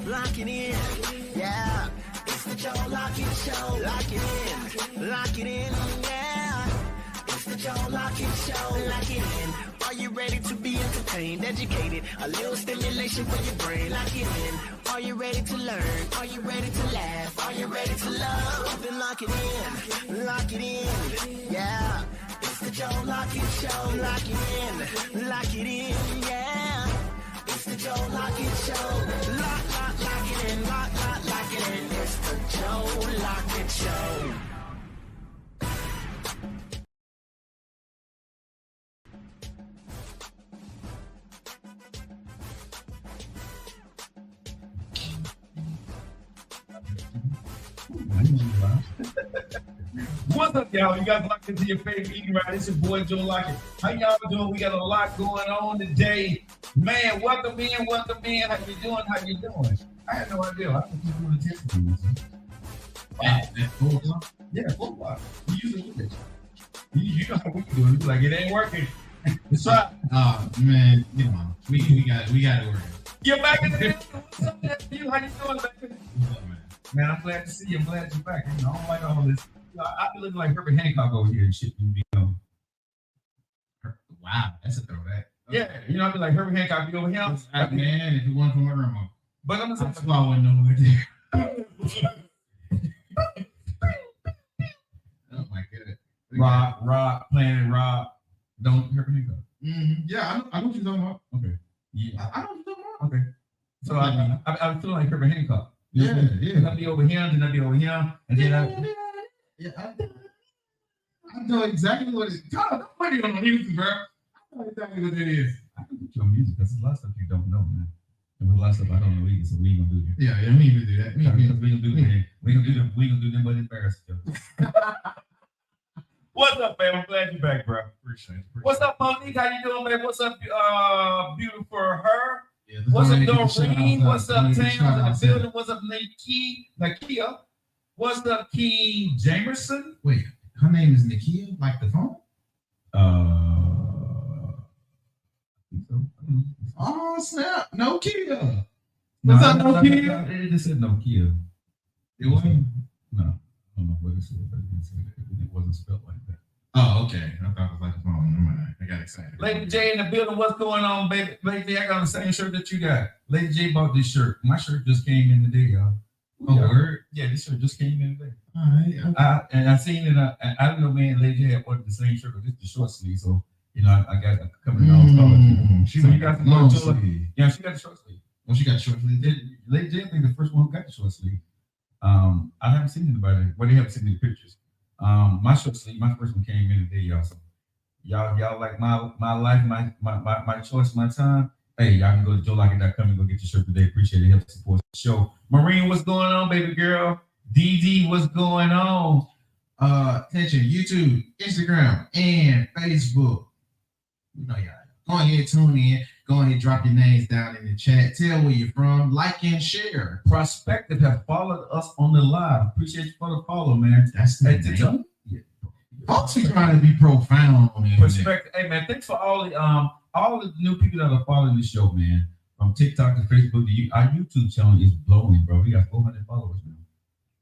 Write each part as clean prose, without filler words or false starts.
lock it in. Yeah, it's the Joe Lockett Show. Lock it in, yeah. It's the Joe Lockett Show. Lock it in. Are you ready to be entertained, educated? A little stimulation for your brain. Lock it in. Are you ready to learn? Are you ready to laugh? Are you ready to love? Then lock it in, yeah. It's the Joe Lockett Show. Lock it in, yeah. It's the Joe Lockett Show. Lock it in, lock it in. It's the Joe Lockett Show. What's up, y'all? You guys locked into your favorite eating right. It's your boy Joe Lockett. How y'all doing? We got a lot going on today. Man, welcome in. How you doing? I had no idea. I thought you were doing the testing. At 4 o'clock? Yeah, 4 o'clock. You usually do this. You know how we do it. Like, it ain't working. That's right. Oh, man, you know, we got to work. You're back in the building. What's up, man? How you doing, man? Man, I'm glad to see you. I'm glad you're back. You know, I don't like all this. I be looking like Herbert Hancock over here and shit. Wow, that's a throwback. Yeah, you know, I be like Herbert Hancock be over here. Man, if you want from my grandma. But I'm gonna say I wouldn't know over there. Oh my goodness. Rock, Planet Rock. Don't Herbert Hancock. Mm-hmm. Yeah, I know what you're talking about. Okay. Yeah, I know what you're talking about. Okay. So I feel like Herbert Hancock. Yeah. I'll be over here, and then I'll be over here, and then I know exactly what it is. God, don't put it on music, bro. I know exactly what it is. I can put you on music because there's a lot of stuff you don't know, man. There's a lot of stuff I don't know either, so we ain't gonna do that. Yeah, we ain't gonna do that. We gonna do them, but embarrass you. What's up, man? I'm glad you're back, bro. Appreciate it. What's up, Monique? How you doing, man? What's up, beautiful her? Yeah, what's up, Doreen? What's up, Taylor in the building? What's up, Nakia? What's up, King Jamerson? Wait, her name is Nakia, like the phone? I think so. Oh, snap. Nokia. What's up, Nokia? It just said Nokia. It wasn't? No. I don't know what it said, but it wasn't spelled like that. Oh, okay. I thought it was like the phone. Never mind. I got excited. Lady J in the building. What's going on, baby? Lady J, I got the same shirt that you got. Lady J bought this shirt. My shirt just came in today, y'all. Oh, word? Yeah, this shirt just came in today. All right. And I seen it. I don't know, man. Lady J had ordered the same shirt, but it's the short sleeve. So, you know, I got a couple of those colors. So you got the long sleeve. Yeah, she got the short sleeve. Oh, she got the short sleeve? Lady J, I think the first one who got the short sleeve. I haven't seen anybody. Well, they haven't seen the pictures. My short sleeve, my first one came in today, y'all. So y'all like my life, my choice, my time. Hey, y'all can go to joelockett.com and go get your shirt today. Appreciate it. Help support the show. Marine, what's going on, baby girl? DD, what's going on? Attention, YouTube, Instagram, and Facebook. You know, y'all. Go ahead, tune in. Go ahead, drop your names down in the chat. Tell where you're from. Like and share. Prospective have followed us on the live. Appreciate you for the follow, man. That's the name. Yeah. Folks are trying to be profound on it. Perspective. Hey, man, thanks for all the new people that are following the show, man. From TikTok to Facebook, our YouTube channel is blowing, bro. We got 400 followers now.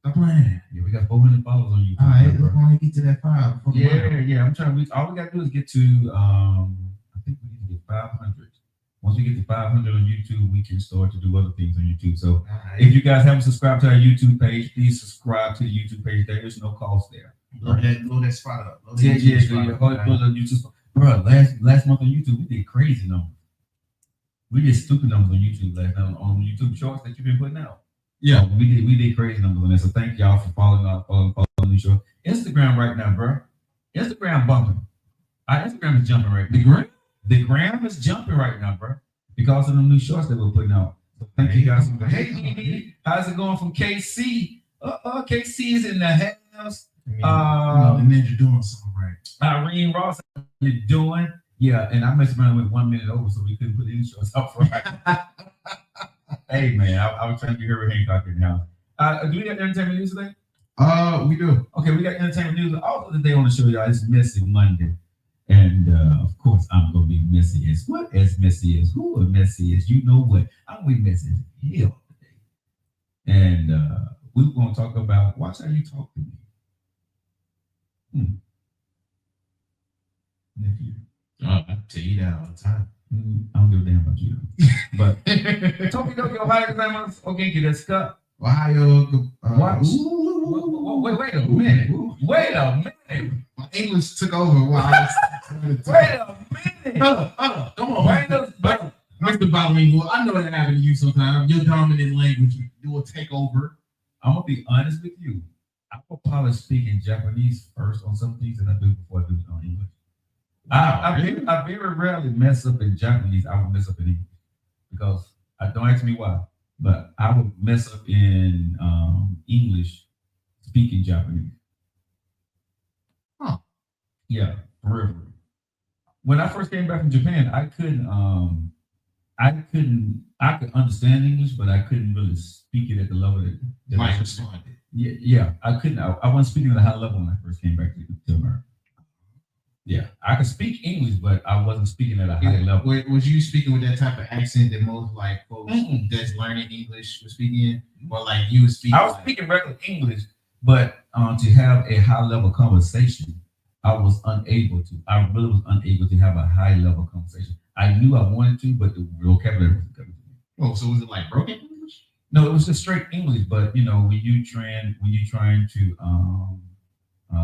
Stop playing. Yeah, we got 400 followers on YouTube. All right, let's go and get to that 5. Yeah. I'm trying to. All we got to do is get to. I think we need to get 500. Once we get to 500 on YouTube, we can start to do other things on YouTube. So if you guys haven't subscribed to our YouTube page, please subscribe to the YouTube page. There is no cost there. Blow that spot up. Yeah. Bro, last month on YouTube, we did crazy numbers. We did stupid numbers on YouTube last night on YouTube shorts that you've been putting out. Yeah, we did crazy numbers on there. So thank y'all for following the show. Instagram right now, bro. Instagram bumping. Our Instagram is jumping right now. The gram is jumping right now, bro, because of the new shorts that we're putting out. So thank you guys. Hey, DD, how's it going from KC? KC is in the house. The ninja doing something right. Irene Ross, how you doing? Yeah, and I messed around with 1 minute over, so we couldn't put any shorts up for right. Hey, man, I was trying to be Herbert Hancock in the house. Do we got entertainment news today? We do. Okay, we got entertainment news. Also today on the show, y'all, it's Messy Monday. And of course, I'm gonna be messy as what? As messy as who? As messy as you know what? I'm gonna be messy as hell today. And we were going to talk about watch how you talk to me. Nephew. I tell you that all the time. I don't give a damn about you. But Tokidoki, Ohio gozaimasu. Okay, that's cut. Ohio. Wait a minute. Wait a minute. My English took over while I was Wait a minute. Hold up. Come on. Mr. Bilingual, I know that happens to you sometimes. Your dominant language will take over. I'm gonna be honest with you. I will probably speak in Japanese first on some things than I do before I do it on English. I very rarely mess up in Japanese. I will mess up in English because don't ask me why, but I would mess up in English speaking Japanese. Huh? Yeah, for real. When I first came back from Japan, I could understand English, but I couldn't really speak it at the level that I responded. Yeah, I couldn't. I wasn't speaking at a high level when I first came back to America. Yeah, I could speak English, but I wasn't speaking at a high level. Was you speaking with that type of accent that most like folks that's learning English were speaking in, or like you was speaking? I was speaking regular English, but to have a high level conversation, I was unable to. I really was unable to have a high level conversation. I knew I wanted to, but the vocabulary wasn't coming to me. Oh, so was it like broken English? No, it was just straight English. But you know, when you're trying to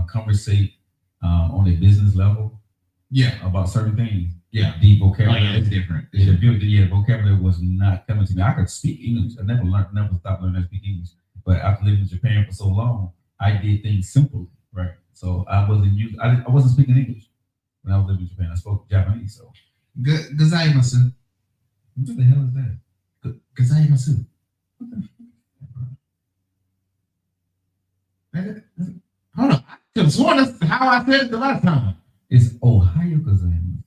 conversate on a business level, about certain things, the vocabulary is different. The vocabulary was not coming to me. I could speak English. I never stopped learning to speak English. But after living in Japan for so long, I did things simply, right? So I wasn't speaking English when I was living in Japan. I spoke Japanese. So gozaimasu. What the hell is that? Gozaimasu. Hold on. I could have sworn that's how I said it the last time. It's Ohio gozaimasu.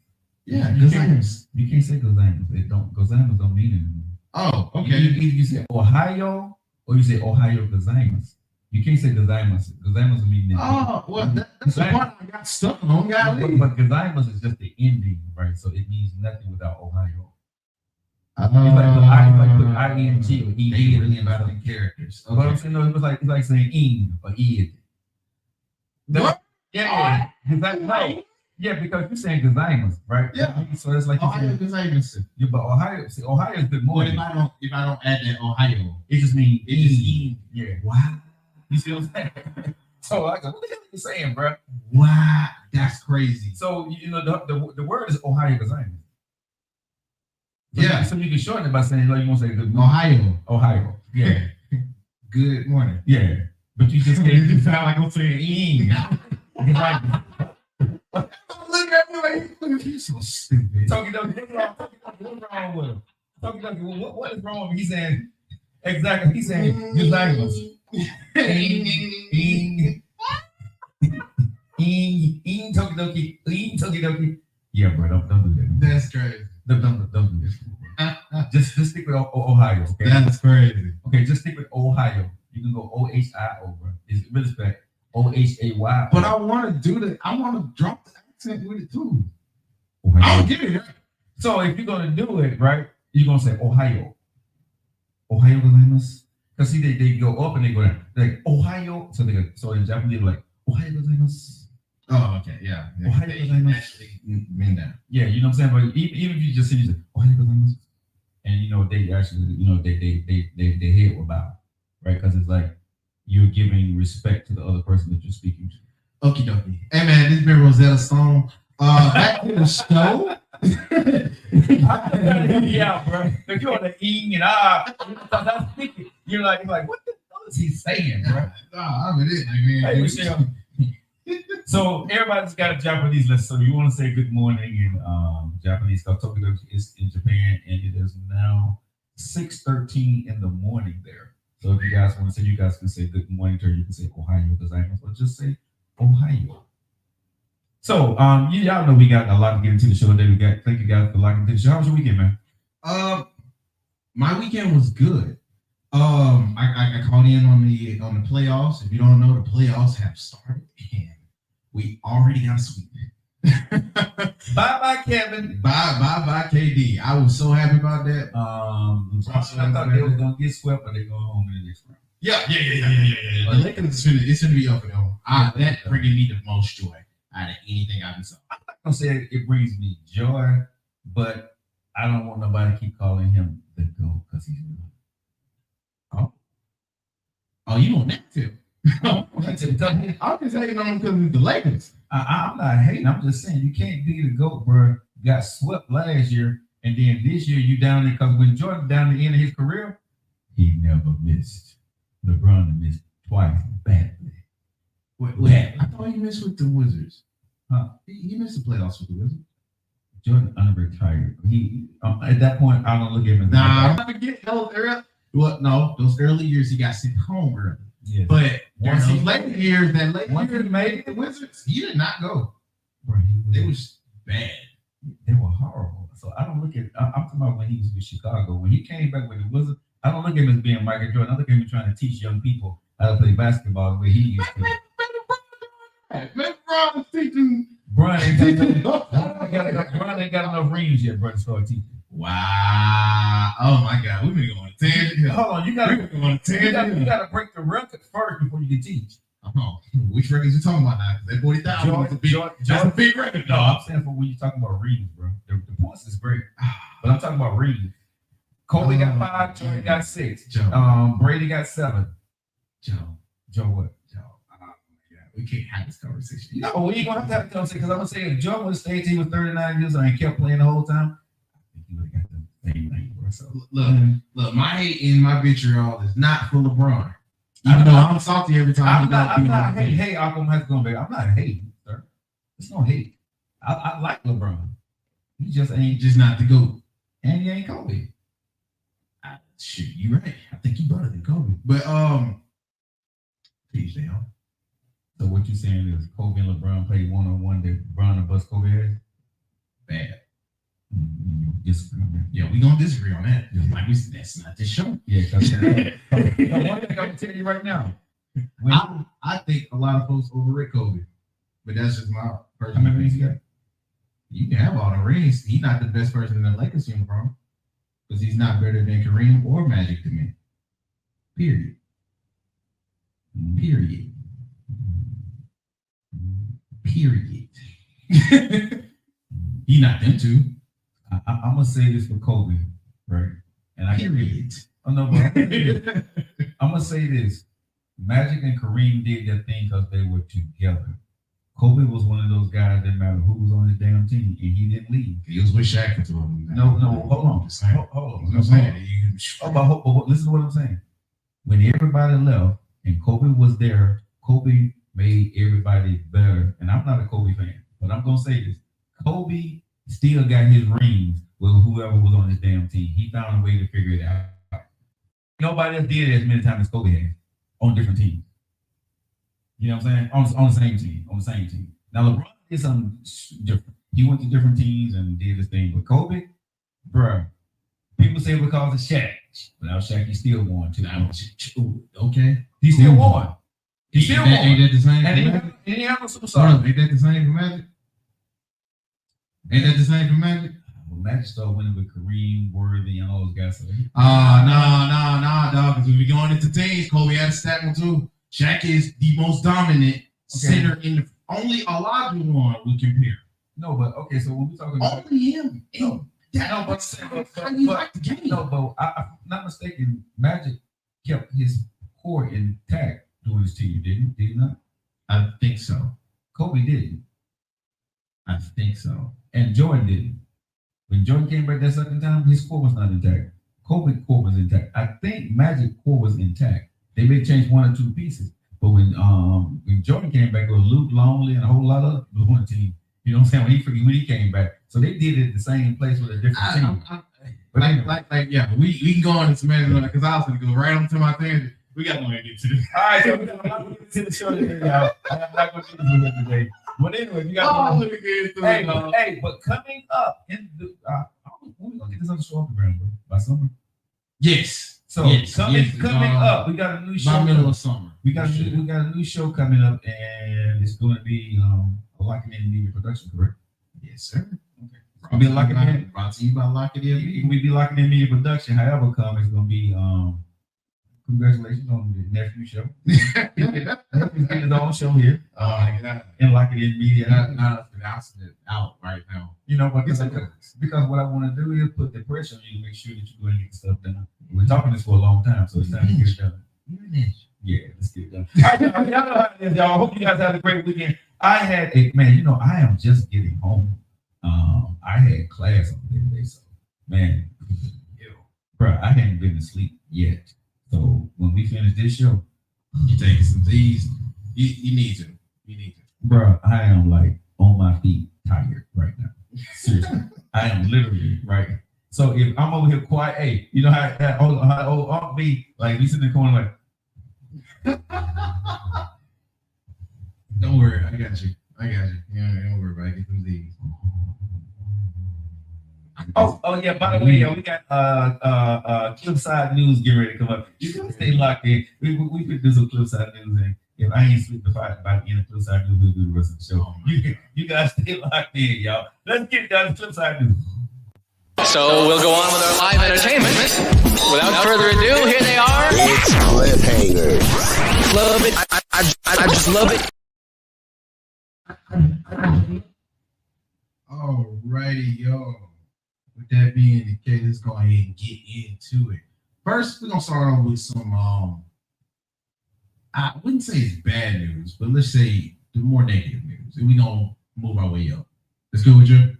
Yeah, gozaimasu. You can't say gozaimasu. Gozaimasu don't mean anything. Oh, okay. Either you say Ohio or you say Ohio gozaimasu. You can't say gozaimasu. Gozaimasu means anything. Oh, well, that's the part I got stuck on. But gozaimasu is just the ending, right? So it means nothing without Ohio. It's like put I-N-G or E-D. Really about the characters. Okay. But I'm saying, no, it's like saying ing or id. What? Yeah. No. Yeah, because you're saying gozaimasu, right? Yeah. So it's like Ohio gozaimasu. Yeah, but Ohio is good more. If I don't add that Ohio, it just means ing. Yeah. Wow. You see what I'm saying? So I go, what the hell are you saying, bro? Wow, that's crazy. So you know the word is Ohio gozaimasu. So you can shorten it by saying, like, you want to say good morning. Ohio. Yeah. Good morning. Yeah. But you just can't sound like I'm saying ing. Look at me like he's so stupid. Tokidoki, what's wrong with him? Tokidoki, what is wrong with him? He's saying exactly. He's saying gozaimasu. Ing Tokidoki. Yeah, bro, don't do that. That's crazy. Don't do this. Just stick with Ohio. Okay? That's crazy. Okay, just stick with Ohio. You can go O-H-I-O, bro. It's respect. O-H-A-Y. But I want to do that. I want to drop the accent with it too. Ohio. I don't get it. So if you're gonna do it right, you're gonna say Ohio. Ohio gozaimasu. Because see, they go up and they go down. They're like Ohio. So in Japanese they're like Ohio gozaimasu. Oh, okay, yeah. Ohio gozaimasu. Actually mean that. Yeah, you know what I'm saying? But even if you just say Ohio gozaimasu, and you know they actually, you know, they head will bow, right? Because it's like you're giving respect to the other person that you're speaking to. Okie dokie. Hey man, this has been Rosetta Stone. Back to the show. Yeah, bro. If you're on the ing and that's thinking, you're like, what the hell is he saying, bro? I mean, hey, Michelle. So everybody's got a Japanese lesson. So you want to say good morning in Japanese. Tokidoki is in Japan, and it is now 6:13 in the morning there. So if you guys want to say, you guys can say good morning to her. You can say Ohio gozaimasu, or just say Ohio. So y'all know we got a lot to get into the show today. Thank you guys for locking into the show. How was your weekend, man? My weekend was good. I caught in on the playoffs. If you don't know, the playoffs have started and we already got swept. Bye, Kevin. Bye, KD. I was so happy about that. I thought they was gonna get swept, but they going home in the next round. Yeah. The Lakers it's gonna be up and down. That bringing me the most joy out of anything I've been saw. I'm not gonna say it brings me joy, but I don't want nobody to keep calling him the GOAT because he's not. Oh, you want that too? I'm just hating on him because it's the Lakers. I'm not hating. I'm just saying you can't be the GOAT, bro. You got swept last year, and then this year you down there because when Jordan down the end of his career, he never missed. LeBron missed twice badly. Wait, I thought he missed with the Wizards. Huh? He missed the playoffs with the Wizards. Jordan unretired. He at that point I don't look at him as I'm not get those early. Well, no, those early years he got sent home early. Yes. But once he later years, once he made the Wizards, he did not go. Bro, it was bad. They were horrible. So I don't look at. I'm talking about when he was with Chicago. When he came back with the Wizards, I don't look at him as being Michael Jordan. I look at him trying to teach young people how to play basketball the way he used to. Brian teaching. Brian ain't got enough rings yet, brother. Start teaching. Wow! Oh my God, we've been going to tangent. Hold on, you gotta break the record first before you can teach. Which records you talking about now? That 40,000 that's a big record. No, I'm saying for when you're talking about rings, bro. The points is great, but I'm talking about rings. Kobe got 5, Jordan got 6. Brady got 7. Joe what? We can't have this conversation. No, we ain't gonna have to have a conversation because I'm gonna say if Joe would have stayed till he was 39 years old and kept playing the whole time, I think he would have got the same thing. So look, my hate in my vitriol is not for LeBron. Even though I'm salty every time. I'm not hating. Hey, Aquam has gone back. I'm not hating, sir. It's no hate. I like LeBron. He just ain't just not the GOAT. And he ain't Kobe. Shoot, you right. I think he better than Kobe. But peace down. So what you saying is Kobe and LeBron played one-on-one that LeBron and bust Kobe has? Bad. Disagree on that. Yeah, we gonna disagree on that. Like that's not this show. Yeah, because one thing I'm gonna tell you right now. I think a lot of folks overrate Kobe, but that's just my personal opinion. You can have all the rings. He's not the best person in the Lakers team, bro, because he's not better than Kareem or Magic to me. Period. He not them two. I'm gonna say this for Kobe, right? And I period. Oh no, but I'm gonna say this: Magic and Kareem did their thing because they were together. Kobe was one of those guys that matter who was on his damn team, and he didn't leave. He was with Shaq for 2 of them. No, hold on. But listen to what I'm saying. When everybody left and Kobe was there, Kobe made everybody better. And I'm not a Kobe fan, but I'm gonna say this: Kobe still got his rings with whoever was on his damn team. He found a way to figure it out. Nobody else did it as many times as Kobe had on different teams. You know what I'm saying? On the same team. Now LeBron did something different. He went to different teams and did his thing. But Kobe, bruh, people say because of Shaq. Without Shaq, he still won too. Okay. He still won. He still won. Ain't that the same? And he had no superstar. Ain't that the same for Magic? Ain't that the same for Magic? Well, Magic started winning with Kareem, Worthy, and all those guys. So no, dog. Because when we going into teams, Kobe had a stat one too. Shaq is the most dominant center in the only Elijah one we compare. No, but okay. So when we talking about only him, how you like the game? No, but I'm not mistaken. Magic kept his core intact during his tenure, did he not? I think so. Kobe didn't. I think so. And Jordan didn't. When Jordan came back that second time, his core was not intact. Kobe's core was intact. I think Magic core was intact. They may change 1 or 2 pieces, but when Jordan came back, it was Luke Longley and a whole lot of one team. You know what I'm saying? When he came back, so they did it the same place with a different team. We can go on this man because I was going to go right onto my thing. We got to get to this. All right, so we're not going to get to the show today, y'all. I'm not going to do this today. But anyway, you got to hey, but coming up in the we're going to get this on the show off the ground, bro, by summer. Yes. So coming up, we got a new show. By middle of summer. We got a new show coming up, and it's going to be Locking In Media Production, correct? Yes, sir. Be locking in. Brought to you by Lockett In. We be locking in media production. However, come it's gonna be congratulations on the nephew show. He's getting his own show here. And Lockett In media. Not announcing it out right now. You know what? Because what I want to do is put the pressure on you to make sure that you go and get the stuff done. We're talking this for a long time, so it's time to get it done. Yeah, let's get it done. All right, y'all know how it is, y'all. I hope you guys had a great weekend. I had a man. I am just getting home. I had class on the other day, so man, bro, I hadn't been to sleep yet. So when we finish this show, you taking some Z's. You need to. Bro, I am like on my feet, tired right now. Seriously, I am literally right. So if I'm over here quiet, hey, you know how old Uncle B, like he's in the corner like. Don't worry, I got you. Yeah, don't worry about it. Get some Z's. Oh yeah. By the way, we got Cliffside News getting ready to come up. You gotta stay locked in. We could do some Cliffside News, and if I ain't sleep by the end of Cliffside News, we'll do the rest of the show. You guys stay locked in, y'all. Let's get down to Cliffside News. So we'll go on with our live entertainment. Without further ado, here they are. It's cliffhanger. Love it. I just love it. Alrighty, yo. With that being the case, let's go ahead and get into it. First, we're gonna start off with some I wouldn't say it's bad news, but let's say the more negative news. And we're gonna move our way up. Let's go with you.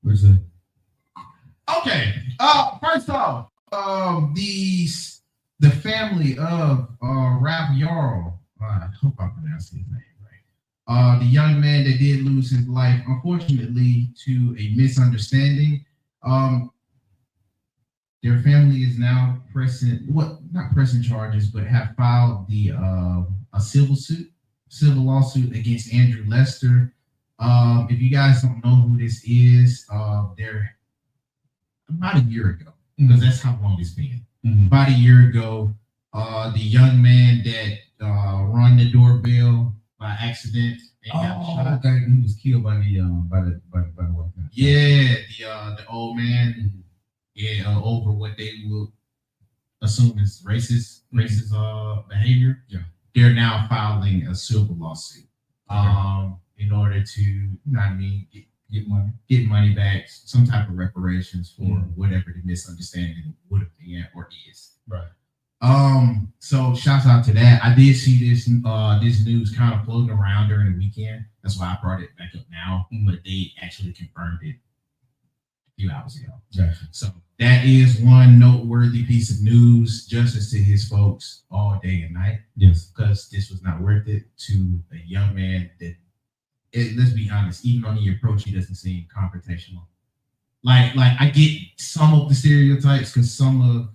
Where's it? Okay. First off, the family of Ralph Yarl. I hope I pronounced his name right. The young man that did lose his life, unfortunately, to a misunderstanding. Their family is now not pressing charges, but have filed a civil lawsuit against Andrew Lester. If you guys don't know who this is, they're about a year ago, because that's how long it's been. Mm-hmm. About a year ago, the young man that rung the doorbell by accident and got shot. Okay, he was killed by the white guy. Yeah, the old man. Yeah, over what they will assume is racist behavior. Yeah, they're now filing a civil lawsuit. In order to, get money back, some type of reparations for whatever the misunderstanding would have been or is. Right. So shouts out to that. I did see this news kind of floating around during the weekend. That's why I brought it back up now. But they actually confirmed it a few hours ago. Gotcha. So that is one noteworthy piece of news. Justice to his folks all day and night. Yes. Because this was not worth it to a young man that, let's be honest, even on the approach, he doesn't seem confrontational. Like I get some of the stereotypes because some of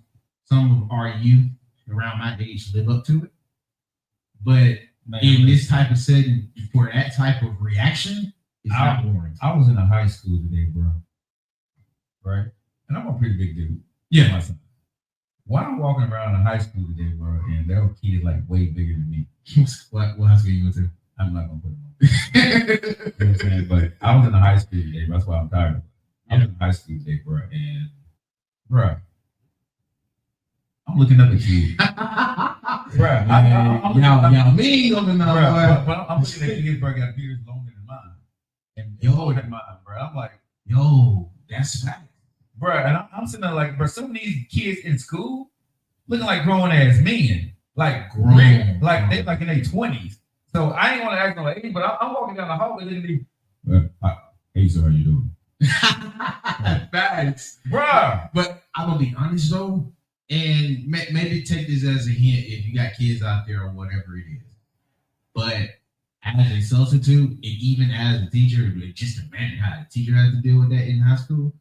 our youth around my age live up to it. But in this type of setting, for that type of reaction, it's not warranted. I was in a high school today, bro. Right? And I'm a pretty big dude. Yeah. My son. Why I'm walking around in high school today, bro, and there were kids like way bigger than me. What high school you went to? I'm not gonna put them on. You know what I'm saying? But I was in a high school today, bro. That's why I'm tired of it. I was in high school today, bro, and bro, I'm looking up at you. Bro, y'all mean on the number. I'm looking at kids, bro, got beards longer than mine. And longer than mine, bro. I'm like, yo, that's fact. Bro, and I'm sitting there like, bro, some of these kids in school looking like grown ass men. Like grown. Like they like in their 20s. So I ain't want to ask no age, but I'm walking down the hallway looking at me. Hey, sir, how you doing? Facts. Bro. But I'm gonna be honest though, and maybe take this as a hint if you got kids out there or whatever it is. But as a substitute, and even as a teacher, just imagine how a teacher has to deal with that in high school.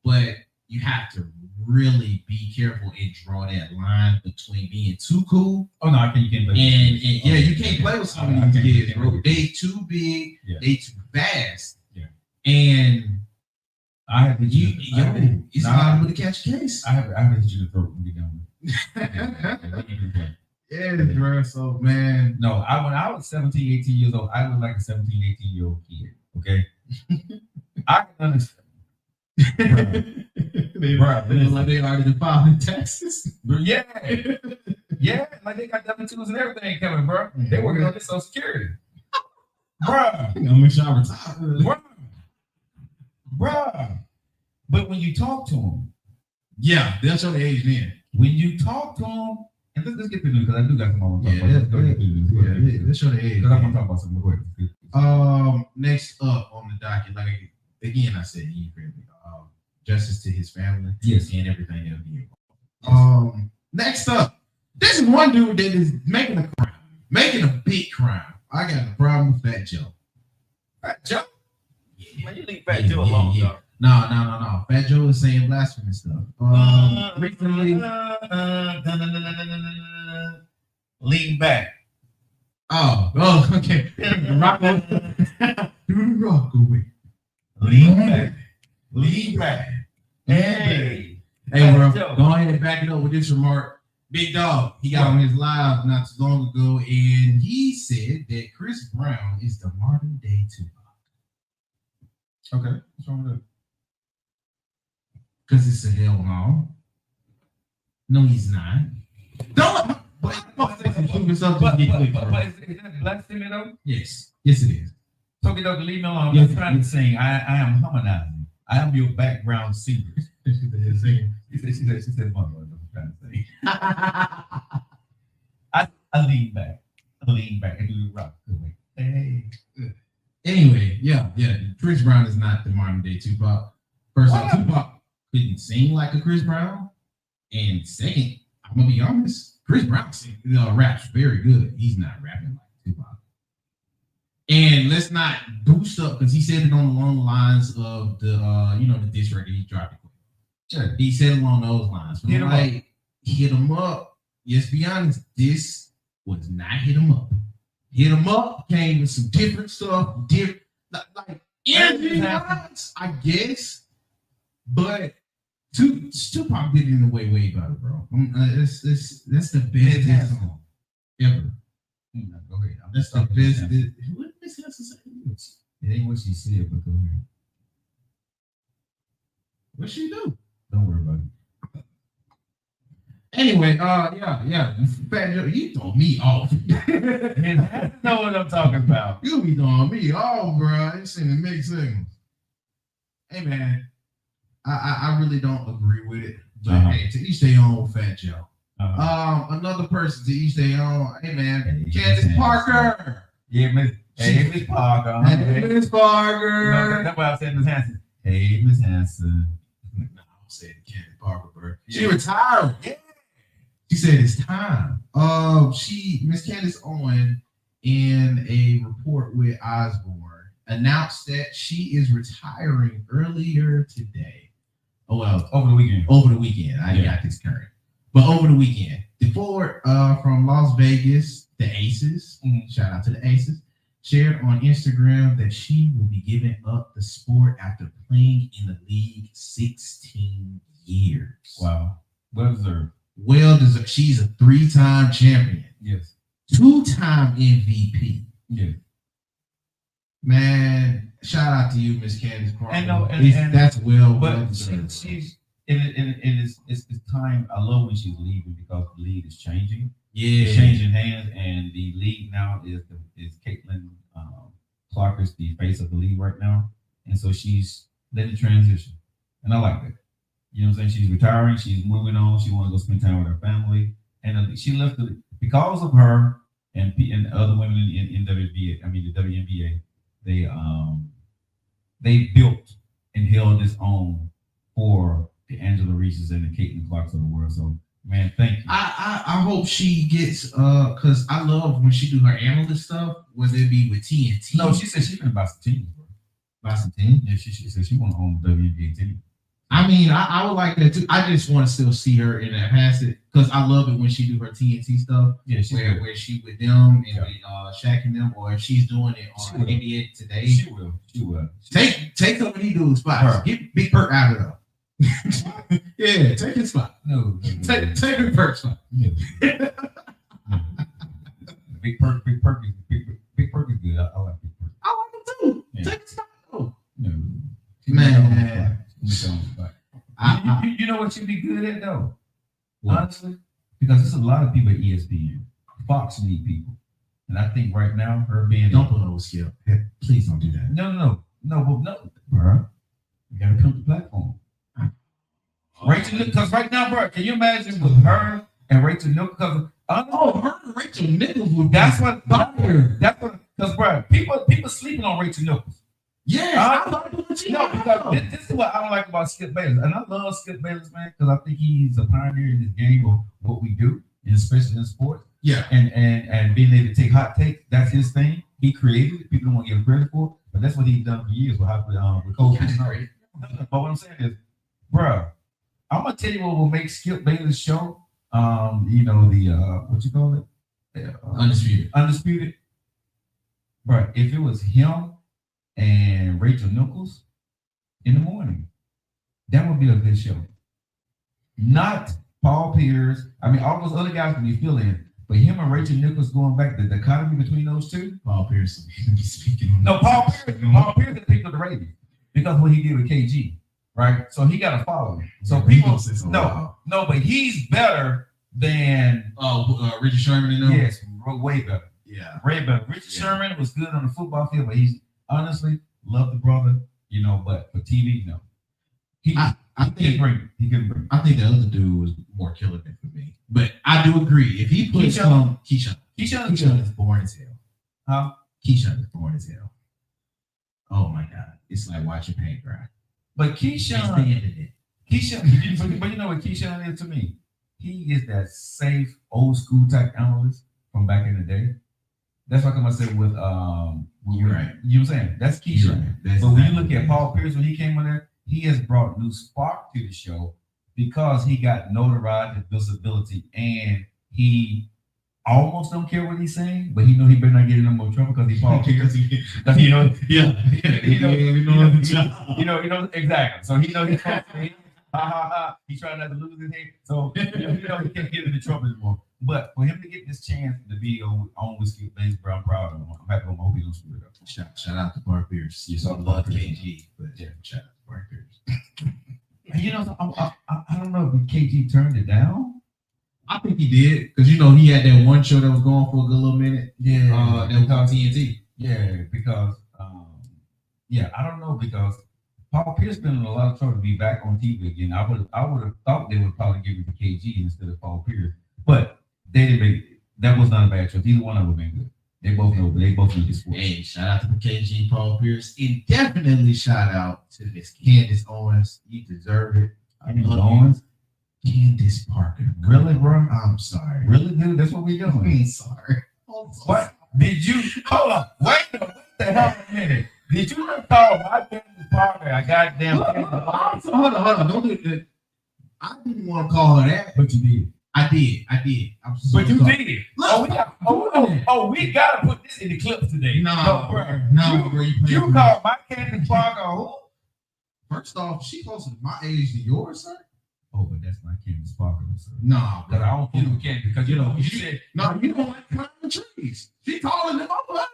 But you have to really be careful and draw that line between being too cool. Oh no, you can't play. And yeah, you can't play with some of these kids, bro. They too big, they too fast. Yeah. And I have to it's liable to catch a case. I have to hit you in the throat when we done with it. Yeah, bro. So, man. No, when I was 17, 18 years old, I looked like a 17, 18-year-old kid. Okay? I can understand. They like they already filed in taxes. Yeah. Yeah, like they got W-2s and everything coming, bro. They working on this Social Security. Bruh. I'm gonna shower retire. Bruh. But when you talk to them, yeah, they'll show the age then. When you talk to them, and let's get to the news because I do got some more to talk about. Let's show the age. Because I want to talk about something quick. Next up on the docket, like again, I said justice to his family, yes, and everything else. Next up, this is one dude that is making a big crime. I got a problem with Fat Joe. Fat Joe? Yeah. Man, you leave Fat Joe alone, though. No. Fat Joe is saying blasphemous stuff. Recently, lean back. Oh, okay. Rock away. Lean back. Hey, bro, go ahead and back it up with this remark. Big Dog, he got on his live not too long ago, and he said that Chris Brown is the modern day Tupac. Okay, what's wrong with that? Because it's a hell no. No, he's not. Don't. But is that blasphemy though? Yes, it is. Talk it up to leave me alone. I'm trying to sing. I am harmonizing. I am your background singer. She said, mother, I'm trying to sing. I lean back. And do the rock. Hey. Anyway, yeah. Chris Brown is not the modern day Tupac. First off, Tupac couldn't sing like a Chris Brown. And second, I'm gonna be honest, Chris Brown raps very good. He's not rapping like Tupac. And let's not boost up because he said it on the long lines of the the diss record he dropped. Sure. He said it along those lines. Hit him up. Let's be honest, this was not hit him up. Hit him up came with some different stuff, like energy lines, I guess. But Tupac did it in a way better, bro. That's the best song ever. Go ahead. That's the best. What did Miss Hanson say? It ain't what she said, but go ahead. What she do? Don't worry about it. Anyway, yeah. Fat Joe, you throw me off. I know what I'm talking about. You be throwing me off, bro. It's in the mix signals. Hey, man, I really don't agree with it. But hey, to each their own with Fat Joe. Another person to each their own. Hey, man, Candace Parker. Yeah, Miss Parker. Hey, Miss Parker. No, that's why I said Miss Hanson. Hey, Miss Hanson. No, I'm saying Candace Parker, bro. She retired. Yeah. She said it's time. Miss Candace Owen, in a report with Osborne, announced that she is retiring earlier today. Oh well, over the weekend. I got this current, but over the weekend, the forward from Las Vegas, the Aces. Shout out to the Aces. Shared on Instagram that she will be giving up the sport after playing in the league 16 years. Wow, well deserved. She's a 3-time champion. Yes. 2-time MVP. Yes. Man, shout out to you, Miss Candace Parker. And that's well. But she's it's time. I love when she's leaving because the league is changing. Yeah, it's changing hands, and the league now is Caitlin Clark is the face of the league right now, and so she's letting transition, and I like that. You know what I'm saying? She's retiring. She's moving on. She wants to go spend time with her family. And she left because of her and other women in WNBA. I mean, the WNBA. They built and held this own for the Angela Reeses and the Caitlin Clarks of the world. So, man, thank you. I hope she gets because I love when she do her analyst stuff, whether it be with TNT. No, she said she's gonna buy some teams, bro. Buy some teams? Yeah, she said she want to own the WNBA team. I mean, I would like that too. I just want to still see her in that facet because I love it when she do her TNT stuff. Yeah, where she with them and with Shaq and them, or if she's doing it on NBA Today. She will. Take some of these dudes' spots. Get Big Perk out of there. Yeah, take his spot. No. Take Big Perk's spot. Yeah. Big Perk is good. I like Big Perk. I like him too. Yeah. Take a stop. No. Man. You know what you'd be good at though? What? Honestly, because there's a lot of people at ESPN. Fox need people, and I think right now her being Don't put over skill. Please don't do that. no, bro. You gotta pimp the platform. Rachel, because right now, bro, can you imagine with her and Rachel Nichols? Her and Rachel Nichols would. That's what. Fire. That's what. Because, bro, people sleeping on Rachel Nichols. Yeah, because this is what I don't like about Skip Bayless, and I love Skip Bayless, man, because I think he's a pioneer in this game of what we do, especially in sports. Yeah, and being able to take hot takes, that's his thing. He created it. People don't want to give him credit for it, but that's what he's done for years with Coach. But what I'm saying is, bro, I'm gonna tell you what will make Skip Bayless show. What you call it? Undisputed. Bro, if it was him and Rachel Nichols in the morning, that would be a good show. Not Paul Pierce. I mean, all those other guys can be fill-in, but him and Rachel Nichols going back, the dichotomy between those two. Paul Pierce be speaking on. No, Paul Pierce picked up the ratings because of what he did with KG, right? So he got a following. So people but he's better than Richard Sherman and them. Yes, way better. Yeah, way better. Richard Sherman was good on the football field, but he's honestly love the brother, but for TV, no. I think he couldn't bring it. I think the other dude was more killer than for me. But I do agree. If he puts Keyshawn is boring as hell. Huh? Keyshawn is boring as hell. Oh my God. It's like watching paint dry. But Keyshawn, but you know what Keyshawn is to me? He is that safe, old school type analyst from back in the day. That's what I said with you're right. You know what I'm saying? That's Keyshawn. Right. But when you look at Paul Pierce when he came on there, he has brought new spark to the show because he got notoriety, visibility, and he almost don't care what he's saying, but he know he better not get in no more trouble because he's Paul Pierce. Exactly. So he know he's he's trying not to lose his head. So he can't get into trouble anymore. But for him to get this chance to be on with Skip Bayless, bro, I'm proud of him. I'm happy with him. I hope he don't screw it up. Shout out to Paul Pierce. You saw love KG, but yeah, shout out to Paul Pierce. I don't know if KG turned it down. I think he did because he had that one show that was going for a good little minute. Yeah, that was on TNT. Yeah, because I don't know because Paul Pierce been in a lot of trouble to be back on TV again. I would have thought they would probably give it to KG instead of Paul Pierce, but they didn't make it. That was not a bad choice. Either one of them been good. They both know this sport. Hey, shout out to KG, Paul Pierce, and definitely shout out to Miss Candace Owens. You deserve it. Owens. Candace Parker. Really, bro? I'm sorry. Really, dude? That's what we doing. I'm sorry. What? Did you? Hold on. Wait the hell a minute. Did you just call my Candace Parker a goddamn Hold on. Don't do that. I didn't want to call her that. But you did. I did. I'm so but you sorry. did. Look, We gotta put this in the clips today. No, bro. You called my Candace Parker who? First off, she closer to my age than yours, sir. Oh, but that's my Candace Parker, sir. No, because I don't fool with Candace because you said no. You don't like climbing trees. She taller than all of us.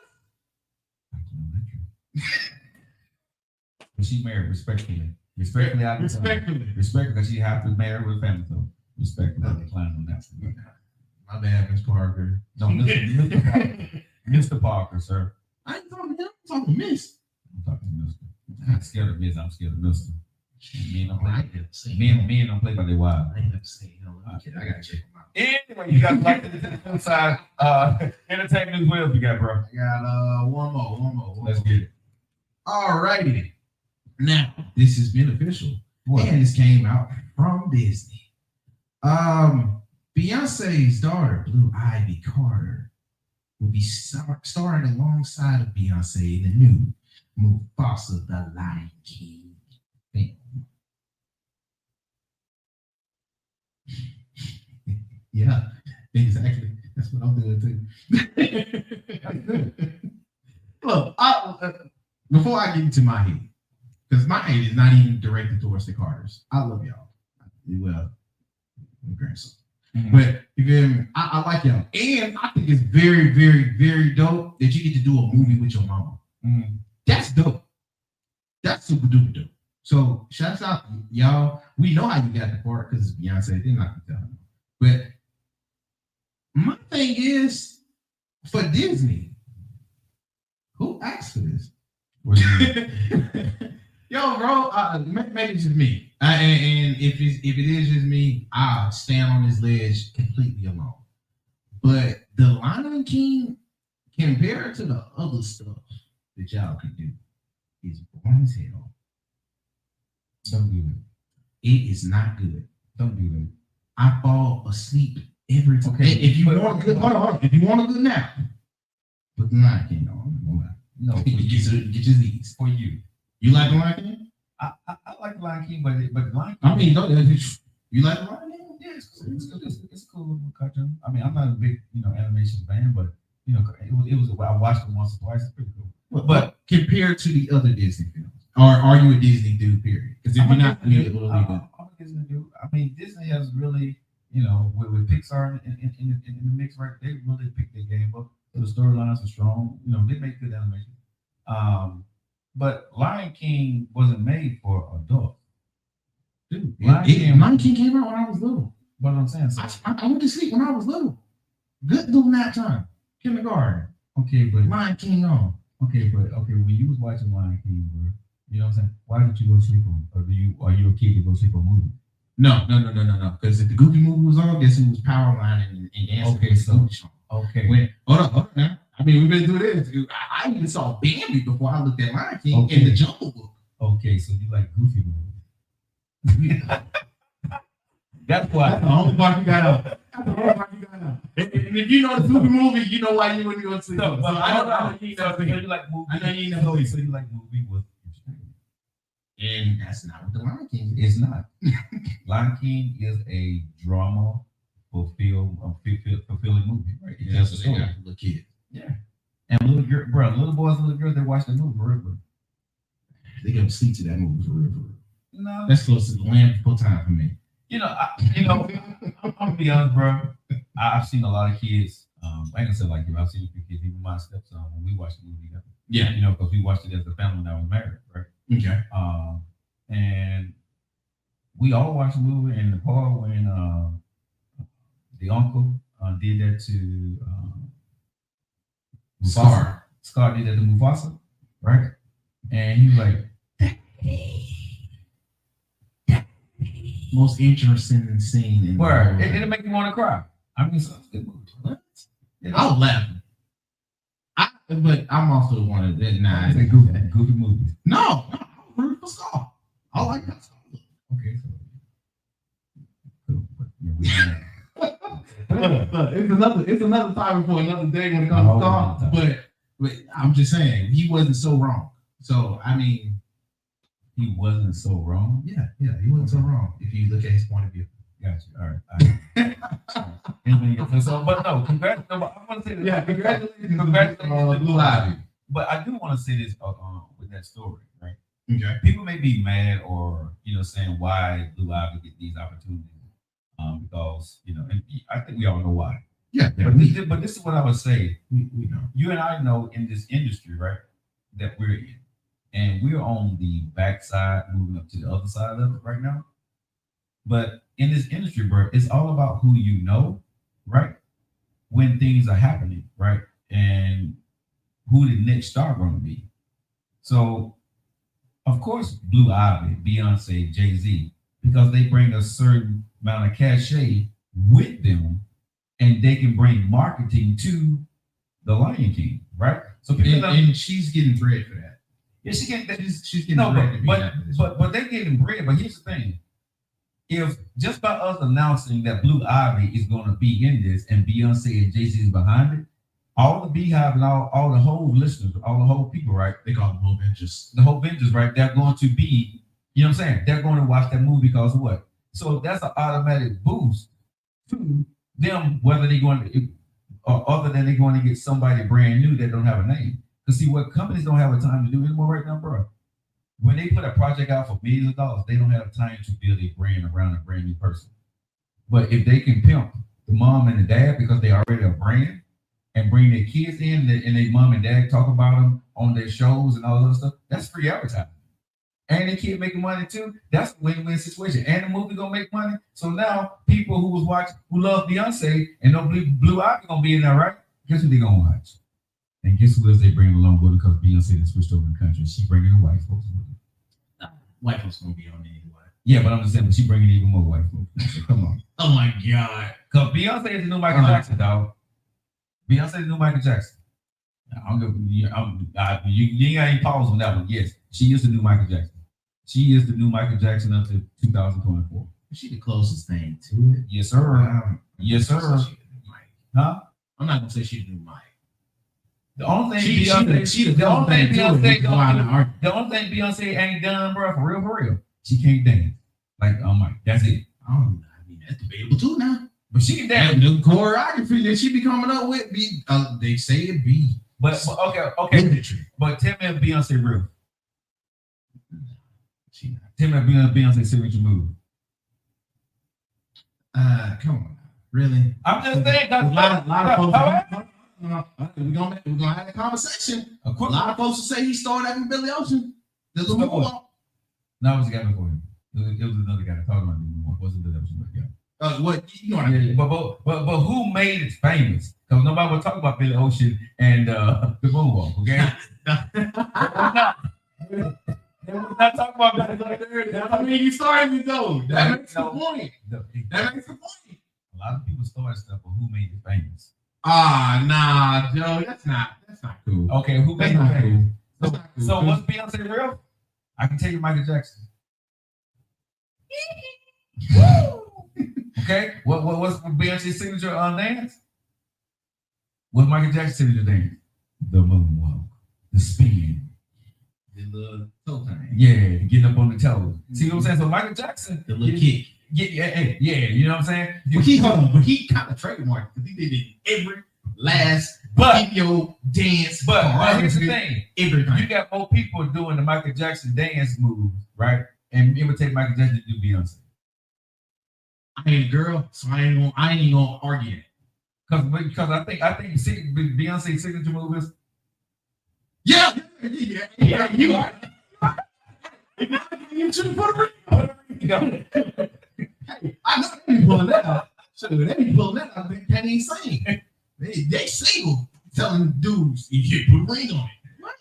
But she married respectfully. Respectfully, because she have to marry with family. So respectfully, I decline on that. My bad, Miss Parker. No, Mr. Parker. Mr. Parker, sir. I ain't talking to him. I'm talking to Miss. I'm talking to Mr. I'm not scared of Miss. I'm scared of Mr. Men don't play by their wives. I ain't never seen him. I gotta check him out. Anyway, you got like the inside entertainment as well. If you got, bro. I got one more. Let's get it. All righty. Now this has been official, and this came out from Disney. Beyonce's daughter, Blue Ivy Carter, will be starring alongside of Beyonce in the new Mufasa: The Lion King film. Yeah, exactly. That's what I'm doing too. Look, before I get into my hate, because my hate is not even directed towards the Carters. I love y'all. Well, my grandson. Mm-hmm. But you feel me? I like him, and I think it's very, very, very dope that you get to do a movie with your mama. Mm-hmm. That's dope. That's super duper dope. So shouts out y'all. We know how you got the part because Beyonce did not tell him. But my thing is for Disney, who asked for this? Yo, bro, maybe it's just me. And if it is just me, I'll stand on this ledge completely alone. But the Lion King, compared to the other stuff that y'all can do, is boring as hell. Don't do it. It is not good. Don't do it. I fall asleep every time. Okay, if you want a good, hold on. If you want a good nap, put the Lion King on. No, get your Z's for you. You like the Lion King? I like the Lion King, but the Lion King. I mean, you like the Lion King? Yeah, it's a cool cartoon. I mean, I'm not a big animation fan, but it was. I watched it once or twice. It's pretty cool. But compared to the other Disney films, are you a Disney dude? Period. Because if you're not, I'm a Disney dude. I mean, Disney has really, with Pixar in the mix, right? They really picked their game up. The storylines are strong. They make good animation. But Lion King wasn't made for adults. Dude, Lion King came out when I was little. But I'm saying, I went to sleep when I was little. Good little nap time, kindergarten. Okay, but Lion King on. Okay, when you was watching Lion King, bro, you know what I'm saying? Why did you go sleep on? Or are you a kid to go sleep on movies? No. Because if the Goofy movie was on, guess who was power lining and dancing? Okay, so hold on now. I mean, we've been through this. I even saw Bambi before I looked at Lion King in the Jungle Book. Okay, so you like Goofy movies? That's why. That's the only part you got out. And if you know the Goofy movie, you know why you wouldn't go to sleep. So I know you like movie. I know you know. So you like movie with. And that's not what the Lion King is. It's not. Lion King is a drama fulfilling movie, right? That's what they got for the kids. Yeah. And little boys, little girls, they watch the movie for real. They go sleep to that movie for real. No. That's close to the land full time for me. I'm gonna be honest, bro. I've seen a lot of kids. I ain't gonna say like you. I've seen a few kids, even my stepson, when we watched the movie together. Yeah. Because we watched it as a family when I was married, right? Okay. And we all watched the movie, and the part when the uncle did that to Scar did that to Mufasa, right? And he was like, most interesting scene in the world. It didn't make me want to cry. I mean, it's a good movie. What? I was laughing. But I'm also one of that. Nah, it's a goofy movie. No, I'm rooting for Scar. I like that song. Okay, so cool. But it's another topic for another day when it comes to Scar. But I'm just saying he wasn't so wrong. So I mean, he wasn't so wrong. Yeah, he wasn't so wrong if you look at his point of view. Gotcha. All right. So, but no, congratulations. I want to say this. Yeah, congratulations, Blue Ivy. But I do want to say this with that story, right? Okay. People may be mad or saying why Blue Ivy get these opportunities, because and I think we all know why. Yeah. But this is what I would say. We know. You and I know in this industry, right, that we're in, and we're on the backside, moving up to the other side of it right now. But in this industry, bro, it's all about who you know, right? When things are happening, right? And who the next star going to be. So, of course, Blue Ivy, Beyonce, Jay-Z, because they bring a certain amount of cachet with them, and they can bring marketing to the Lion King, right? So, and she's getting bread for that. Yeah, she's getting bread. But they're getting bread. But here's the thing. If just by us announcing that Blue Ivy is going to be in this and Beyonce and Jay-Z is behind it, all the Beehive and all the whole listeners, all the whole people, right? They call them whole benches. The whole benches, right? They're going to be, you know what I'm saying? They're going to watch that movie because of what? So that's an automatic boost to them, whether they're going to, or other than they're going to get somebody brand new that don't have a name. Because see, what companies don't have a time to do anymore right now, bro. When they put a project out for millions of dollars, they don't have time to build a brand around a brand new person. But if they can pimp the mom and the dad because they already a brand and bring their kids in and their mom and dad talk about them on their shows and all that stuff, that's free advertising. And the kid making money too, that's a win-win situation. And the movie gonna make money. So now people who love Beyonce and know Blue Ivy gonna be in there, right? Guess who they gonna watch? And guess who else they bring along with her because Beyonce has switched over the country. She bringing the white folks with her. White folks gonna be on it anyway. Yeah, but I'm just saying, but she bringing even more white folks. So come on. Oh my God. Because Beyonce is the new Michael Jackson, dog. Beyonce is the new Michael Jackson. I don't give you ain't got any pause on that one. Yes, she is the new Michael Jackson. She is the new Michael Jackson up to 2024. She the closest thing to it. Yes, sir. Yes, sir. Huh? I'm not gonna say she's the new Mike. The only thing Beyonce ain't done, bro, for real, she can't dance. Like, oh my, that's it. I mean, that's debatable too now. But she can dance. And the choreography that she be coming up with, they say it be. But okay. But tell me if Beyonce real. Tell me if Beyonce signature move. Come on, really? I'm just saying. A lot of folks. We're gonna have a conversation. A lot of folks will say he stole that from Billy Ocean. The little moonwalk. No, it was a guy before him. It was another guy talking about the moonwalk. Wasn't Billy Ocean? What you know what I mean? But who made it famous? Because nobody will talk about Billy Ocean and the moonwalk. Okay. We're not talking about that. I mean, you started me though. That makes the point. That makes the point. A lot of people start stuff, but who made it famous? Nah, Joe, that's not cool. Okay, who made it famous? So cool. what's Beyonce real? I can tell you Michael Jackson. Okay, what's Beyonce's signature dance? What's Michael Jackson's signature dance? The moonwalk, the spin. The toe thing. Yeah, getting up on the toes. See what I'm saying? So Michael Jackson, the little kick. Yeah, you know what I'm saying? But he kind of trademarked because he did it every last video dance. But here's the thing: everything. You got more people doing the Michael Jackson dance moves, right? And imitate Michael Jackson to do Beyonce. I ain't a girl, so I ain't even gonna argue that. Because I think Beyonce's signature move is. Yeah, you are. You should put a ring. Hey, I know they be pulling that out. So they be pulling that out. They can't even sing. They single telling dudes you put a ring on it.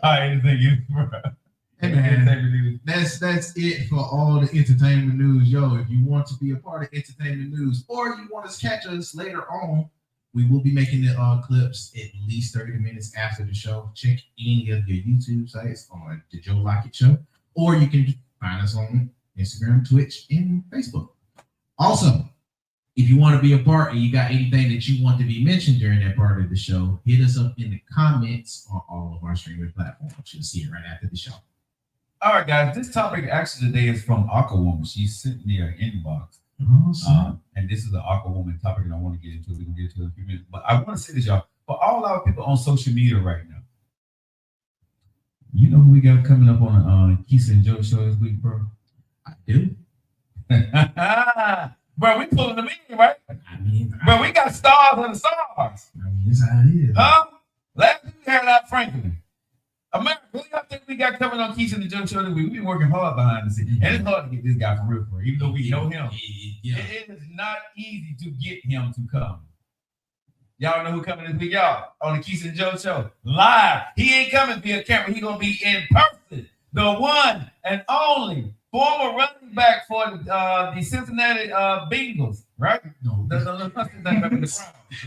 I think you, bro. Hey man, that's it for all the entertainment news. Yo, if you want to be a part of entertainment news or you want to catch us later on, we will be making the clips at least 30 minutes after the show. Check any of your YouTube sites on the Joe Lockett Show, or you can find us on Instagram, Twitch, and Facebook. Also, if you want to be a part and you got anything that you want to be mentioned during that part of the show, hit us up in the comments on all of our streaming platforms. You'll see it right after the show. All right, guys. This topic actually today is from Aquawoman. She sent me an inbox. And this is the Aquawoman topic, and I want to get into it. We're going to get into it in a few minutes. But I want to say this, y'all. For all our people on social media right now, you know who we got coming up on the Keisha and Joe show this week, bro? I do. Bro, we pulling them in, right? Bro, we got stars on the stars. I mean, that's how it is. Huh? Last week we had out Franklin. America, who y'all think we got coming on Keisha and the Joe show this week? We've been working hard behind the scenes. And it's hard to get this guy for real, even though we know him. Yeah. It is not easy to get him to come. Y'all know who coming this week, y'all? On the Keisha and Joe show. Live. He ain't coming via camera. He going to be in person. The one and only former running back for the Cincinnati Bengals, right? No. The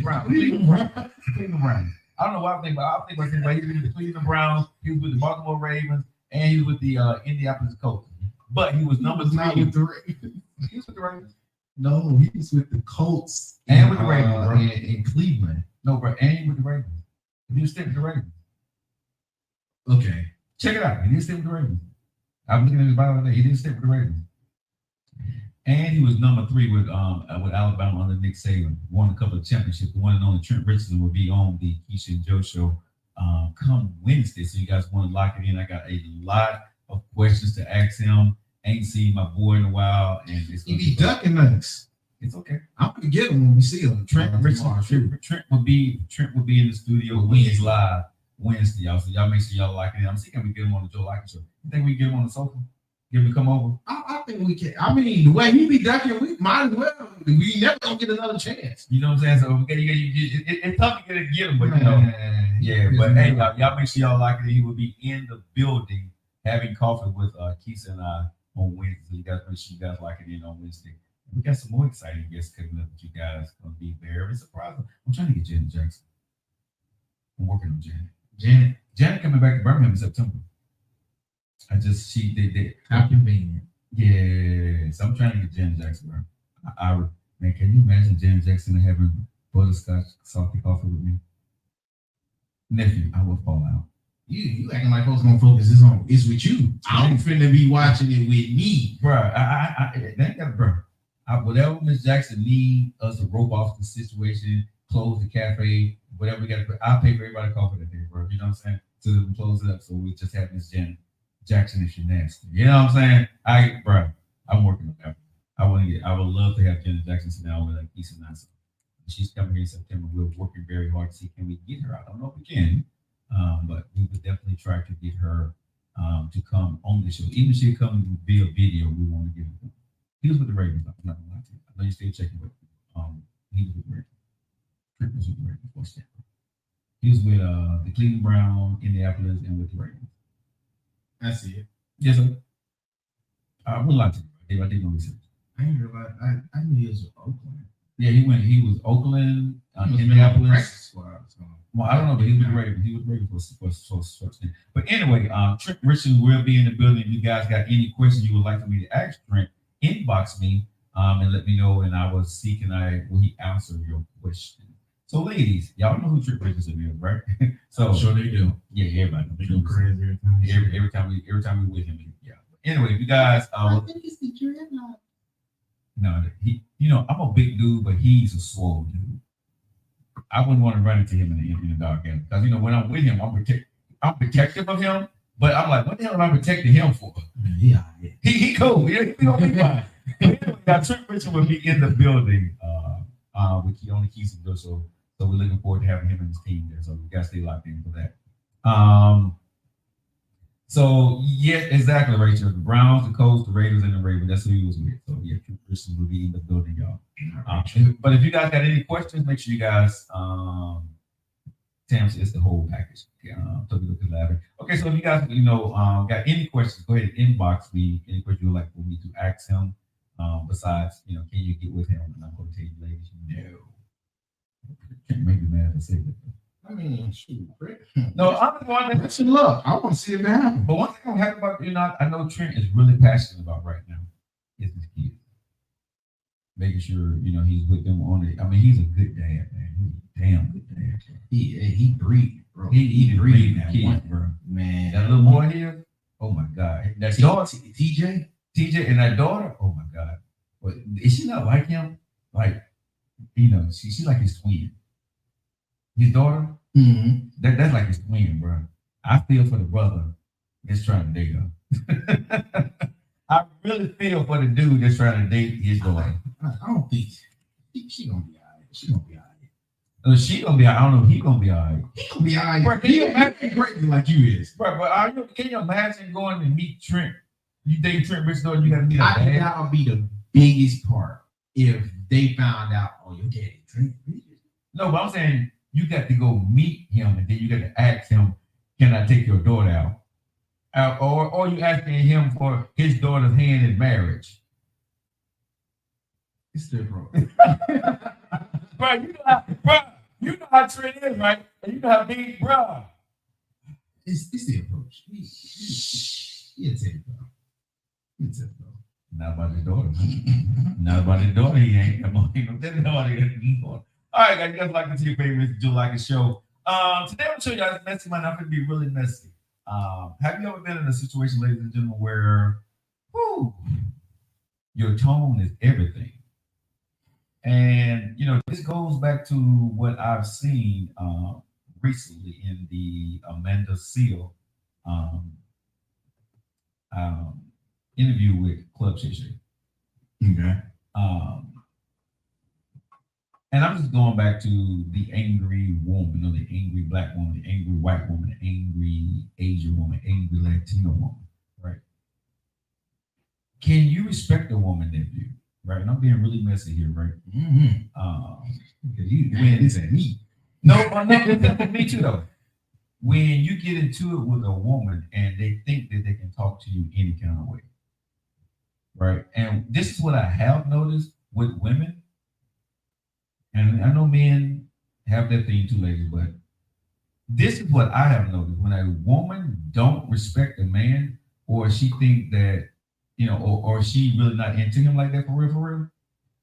Browns. I don't know what I think about. He was with the Cleveland Browns, he was with the Baltimore Ravens, and he was with the Indianapolis Colts. But he was number 3. Not with the Ravens. He was with the Ravens. No, he was with the Colts and with the Ravens, bro. In Cleveland. No, bro, and he with the Ravens. He didn't stick with the Ravens. Okay. Check it out. He didn't stick with the Ravens. I'm looking at his bio today. He didn't stick with the Ravens. And he was number 3 with Alabama under Nick Saban. Won a couple of championships. The one and only Trent Richardson will be on the Keisha and Joe show come Wednesday. So you guys want to lock it in. I got a lot of questions to ask him. Ain't seen my boy in a while, and it's he be ducking us. It's okay. I'm gonna get him when we see him. Trent will be in the studio live Wednesday, y'all. So y'all make sure y'all like it. I'm seeing we get him on the Joe Lockett Show. You think we get him on the sofa? Get him to come over? I think we can. I mean, the way he be ducking, we might as well. We never gonna get another chance. You know what I'm saying? So it's tough to get him, but you know, yeah. But hey, y'all make sure y'all like it. He will be in the building having coffee with Keisha and I on Wednesday. So you guys make sure you guys like it in on Wednesday. We got some more exciting guests coming up that you guys gonna be very surprised. I'm trying to get Janet Jackson. I'm working on Janet. Janet coming back to Birmingham in September. They how convenient. Yeah, so I'm trying to get Janet Jackson, bro. Man, can you imagine Janet Jackson having butterscotch salty coffee with me? Nephew, I will fall out. You acting like folks gonna focus it's with you. I'm finna be watching it with me, bro. Bro. Whatever Miss Jackson need us to rope off the situation, close the cafe, whatever we got to put, I'll pay for everybody coffee that day, bro. You know what I'm saying? So we close it up. So we just have Miss Janet Jackson if she's nasty. You know what I'm saying? I'm working on that. I would love to have Janet Jackson sit down with like Keisha and I. She's coming here in September. We're working very hard to see can we get her. I don't know if we can, but we would definitely try to get her to come on the show. Even if she comes via video, we want to get her. He was with the Ravens. I'm not gonna lie to you. I know you're still checking, but he was with the Ravens. Tripp was with the Ravens. What's that? He was with the Cleveland Browns, Indianapolis, and with the Ravens. I see it. Yes, sir. I wouldn't lie to you. I did no research. I didn't realize. I knew he was with Oakland. Yeah, he was Oakland, Indianapolis. Well, I don't know, but he was with the Ravens. He was Ravens for short stint. But anyway, Trent Richardson will be in the building. If you guys got any questions you would like for me to ask Trent, inbox me and let me know, and I will see will he answer your question. So, ladies, y'all know who Trent Richardson is, right? So I'm sure they do. Yeah, everybody. They go crazy every time we with him. Yeah. Anyway, you guys. I think it's the dreadlock. No, I'm a big dude, but he's a swole dude. I wouldn't want to run into him in the dark alley because when I'm with him, I'm protective of him. But I'm like, what the hell am I protecting him for? Yeah, he cool. He gonna be fine. Anyway, Trent Richardson will be in the building with Keone Keys and so we're looking forward to having him and his team there. So we gotta stay locked in for that. So yeah, exactly, Rachel. The Browns, the Colts, the Raiders, and the Ravens. That's who he was with. So yeah, Trent Richardson will be in the building, y'all. But if you guys got any questions, make sure you guys it's the whole package. Okay, so if you guys got any questions, go ahead and inbox me. Any questions you'd like for me to ask him. Besides, can you get with him? And I'm going to tell you, ladies, no. Can't make me mad if I say that. I mean, shoot, no, I'm the one that should look. I want to see it happen. But one thing I'm happy about, I know Trent is really passionate about right now is his kids. Making sure, he's with them on it. I mean, he's a good dad, man. He's a damn good dad. He breathed, bro. He breathed that kids, bro. Man. That little boy here, oh my God. That daughter, TJ, and that daughter, oh my God. But is she not like him? Like, she's like his twin. His daughter, that's like his twin, bro. I feel for the brother that's trying to date her. I really feel for the dude that's trying to date his daughter. I don't think she gonna be all right. She gonna be all She right. gonna be. I don't know. He gonna be all right. He gonna be all right. Bro, can you imagine crazy like you is, bro? But can you imagine going to meet Trent? You date Trent Richardson, you gotta meet. I think that would be the biggest part if they found out. Oh, your daddy Trent Richardson. No, but I'm saying you got to go meet him, and then you got to ask him, "Can I take your daughter out?" Or you asking him for his daughter's hand in marriage. It's different. Bro, you know how Trent is, right? And you know how big, bro. It's the approach. He'll tell you, bro. He'll tell you, bro. Not about his daughter. Not about his daughter, he ain't. Come on, he gonna tell nobody anymore. All right, guys, you guys like to see your favorite Joe Lockett Show. Today I'm gonna show you guys messy might not be really messy. Have you ever been in a situation, ladies and gentlemen, where your tone is everything? And this goes back to what I've seen recently in the Amanda Seal interview with Club Shay Shay. Okay. And I'm just going back to the angry woman, the angry black woman, the angry white woman, the angry Asian woman, angry Latino woman, right? Can you respect a woman that view, right? And I'm being really messy here, right? Because you this at me. No, me too though. When you get into it with a woman and they think that they can talk to you any kind of way, right? And this is what I have noticed with women. And I know men have their thing too, ladies, but this is what I have noticed. When a woman don't respect a man, or she think that, or she really not into him like that for real,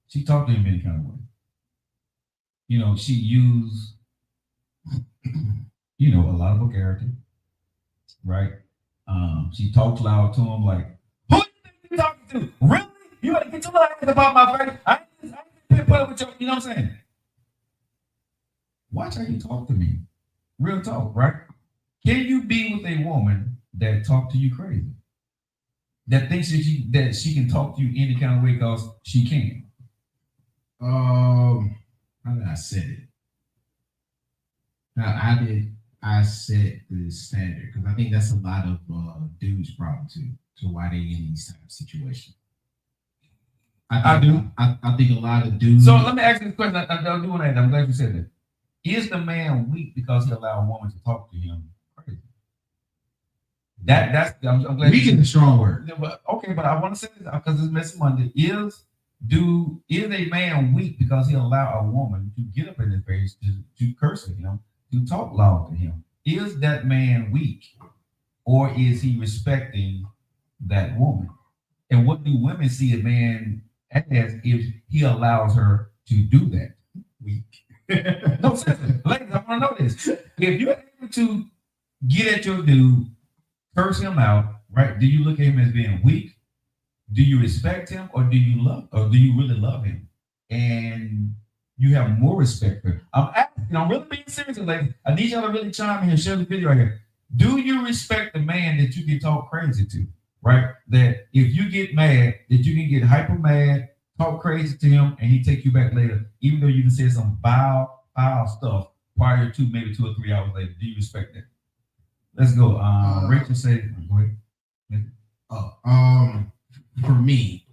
she talk to him any kind of way. She use, a lot of vulgarity, right? She talks loud to him like, who you think you talking to? Really? You better get your little ass about my face. I ain't put up with you know what I'm saying? Watch how you talk to me. Real talk, right? Can you be with a woman that talk to you crazy? That thinks that she can talk to you any kind of way because she can? How did I set it? How did I set the standard? Because I think that's a lot of dudes' problem too. So why they in these type of situations? I think a lot of dudes. So let me ask you this question. I'm doing that. I'm glad you said that. Is the man weak because he allowed a woman to talk to him crazy? I'm glad. Weak is a strong word. Okay, but I want to say this because it's Messy Monday. Is a man weak because he allowed a woman to get up in his face to curse at him, to talk loud to him? Is that man weak, or is he respecting that woman? And what do women see a man as if he allows her to do that? Weak. No, seriously, ladies, I want to know this. If you're able to get at your dude, curse him out, right? Do you look at him as being weak? Do you respect him, or do you really love him? And you have more respect for him. I'm asking, I'm really being serious, ladies. I need y'all to really chime in and share the video right here. Do you respect the man that you can talk crazy to? Right? That if you get mad, that you can get hyper mad, talk crazy to him, and he take you back later, even though you can say some foul stuff prior to maybe 2 or 3 hours later. Do you respect that? Let's go. Rachel said, go ahead. For me,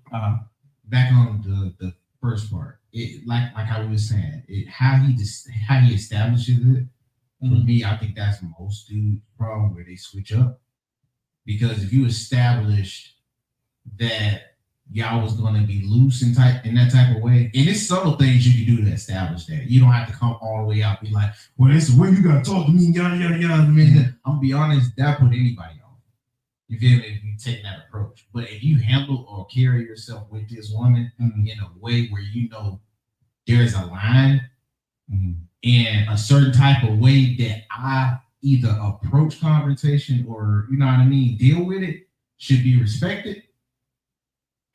back on the first part, it like I was saying, how he establishes it. For me, I think that's most dudes' problem where they switch up. Because if you established that y'all was going to be loose in that type of way, and it's subtle things you can do to establish that. You don't have to come all the way out and be like, well, this is where you got to talk to me, yada, yada, yada. I mean, I'm going to be honest, that put anybody on. You feel me? If you take that approach. But if you handle or carry yourself with this woman in a way where there's a line and a certain type of way that I either approach conversation or, you know what I mean, deal with it, should be respected.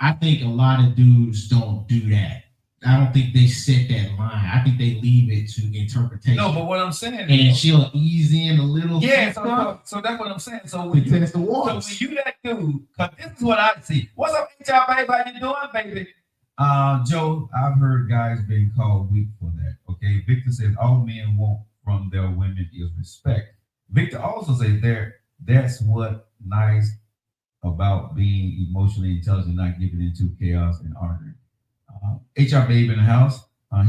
I think a lot of dudes don't do that. I don't think they set that line. I think they leave it to interpretation. No, but what I'm saying is, she'll ease in a little. Yeah, so that's what I'm saying. So when you that dude, because this is what I see. What's up, HR baby? How you doing, baby? Joe, I've heard guys being called weak for that. Okay, Victor says all men want from their women is respect. Victor also says that's what nice about being emotionally intelligent, not giving into chaos and arguing. HR babe in the house,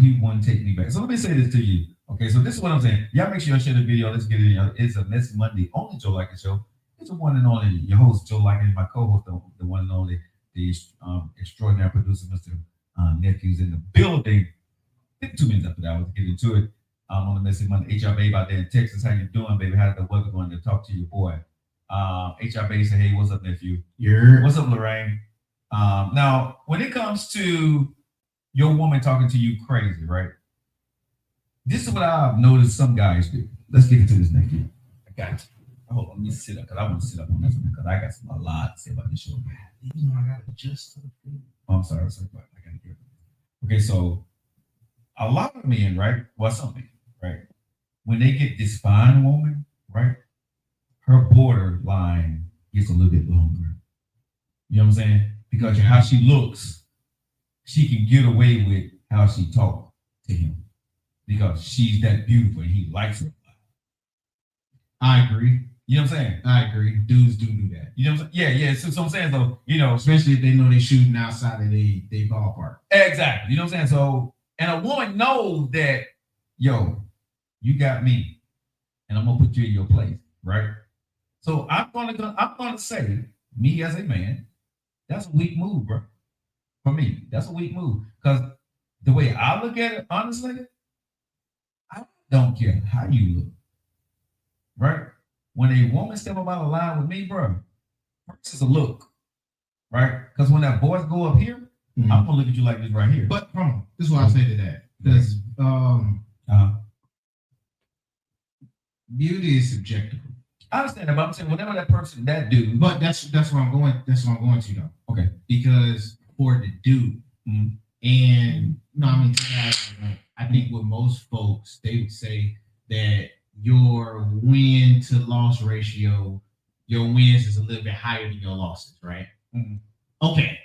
he wouldn't take me back. So let me say this to you. Okay, so this is what I'm saying. Y'all make sure y'all share the video. Let's get it in. It's a Messy Monday on the Joe Lockett Show. It's the one and only, your host, Joe Lockett, my co-host, the one and only, the extraordinary producer, Mr. Nephew's in the building. 2 minutes after that, I was getting to it. On the Messy Monday. HR babe out there in Texas, how you doing, baby? How's the weather going? To talk to your boy. HR babe said, hey, what's up, nephew? Yeah. What's up, Lorraine? Now, when it comes to your woman talking to you crazy, right? This is what I've noticed some guys do. Let's get into this next year. I got you. Hold on, let me sit up because I want to sit up on this one because I got a lot to say about this show. You know, I got to adjust to the food. Oh, I'm sorry, but I got to get it. Okay, so a lot of men, right? Well, some men, right? When they get this fine woman, right? Her borderline gets a little bit longer. You know what I'm saying? Because how she looks, she can get away with how she talks. to him because she's that beautiful and he likes her. I agree. You know what I'm saying? I agree. Dudes do that. You know what I'm saying? Yeah. So I'm saying, so, you know. Especially if they know they're shooting outside of they ballpark. Exactly. You know what I'm saying? So, and a woman knows that, yo, you got me, and I'm gonna put you in your place, right? So I'm gonna say, me as a man, that's a weak move, bro. For me, that's a weak move. Because the way I look at it, honestly, I don't care how you look. Right? When a woman step up out of line with me, bro, first is a look. Right? Because when that voice go up here, I'm gonna look at you like this right here. But hold on, this is what I say to that. Because beauty is subjective. I understand that, but I'm saying whenever that person, that dude. But that's what I'm going. That's what I'm going to though. Okay. Because for the dude, and no, I mean, I think with most folks, they would say that your win to loss ratio, your wins is a little bit higher than your losses, right? Okay.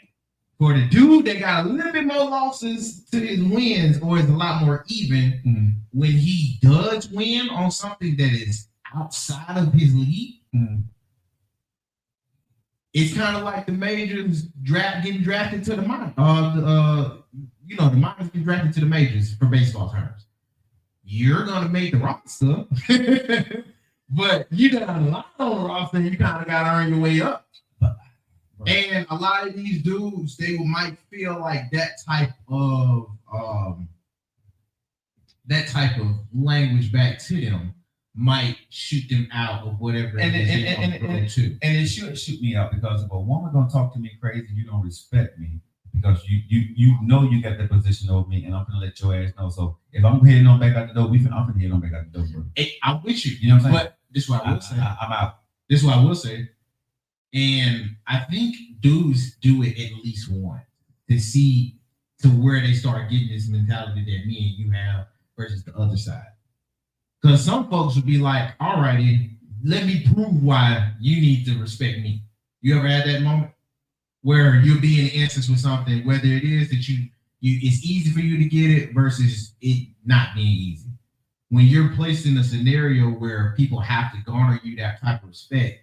For the dude that got a little bit more losses to his wins, or is a lot more even, when he does win on something that is outside of his league, it's kind of like the majors getting drafted to the minors. The minors get drafted to the majors for baseball terms. You're gonna make the roster, but you got a lot on the roster, and you kind of got to earn your way up. And a lot of these dudes, they might feel like that type of language back to them might shoot them out of whatever. And it should shoot me out, because if a woman gonna talk to me crazy, you don't respect me because you know you got that position over me, and I'm gonna let your ass know. So if I'm heading on back out the door, I'm gonna head on back out the door, bro. I'm with you. You know what I'm saying? But this is what I will say. I'm out. This is what I will say. And I think dudes do it at least once to see to where they start getting this mentality that me and you have versus the other side. Because some folks would be like, all righty, let me prove why you need to respect me. You ever had that moment where you'll be in an instance with something, whether it is that you it's easy for you to get it versus it not being easy. When you're placed in a scenario where people have to garner you that type of respect,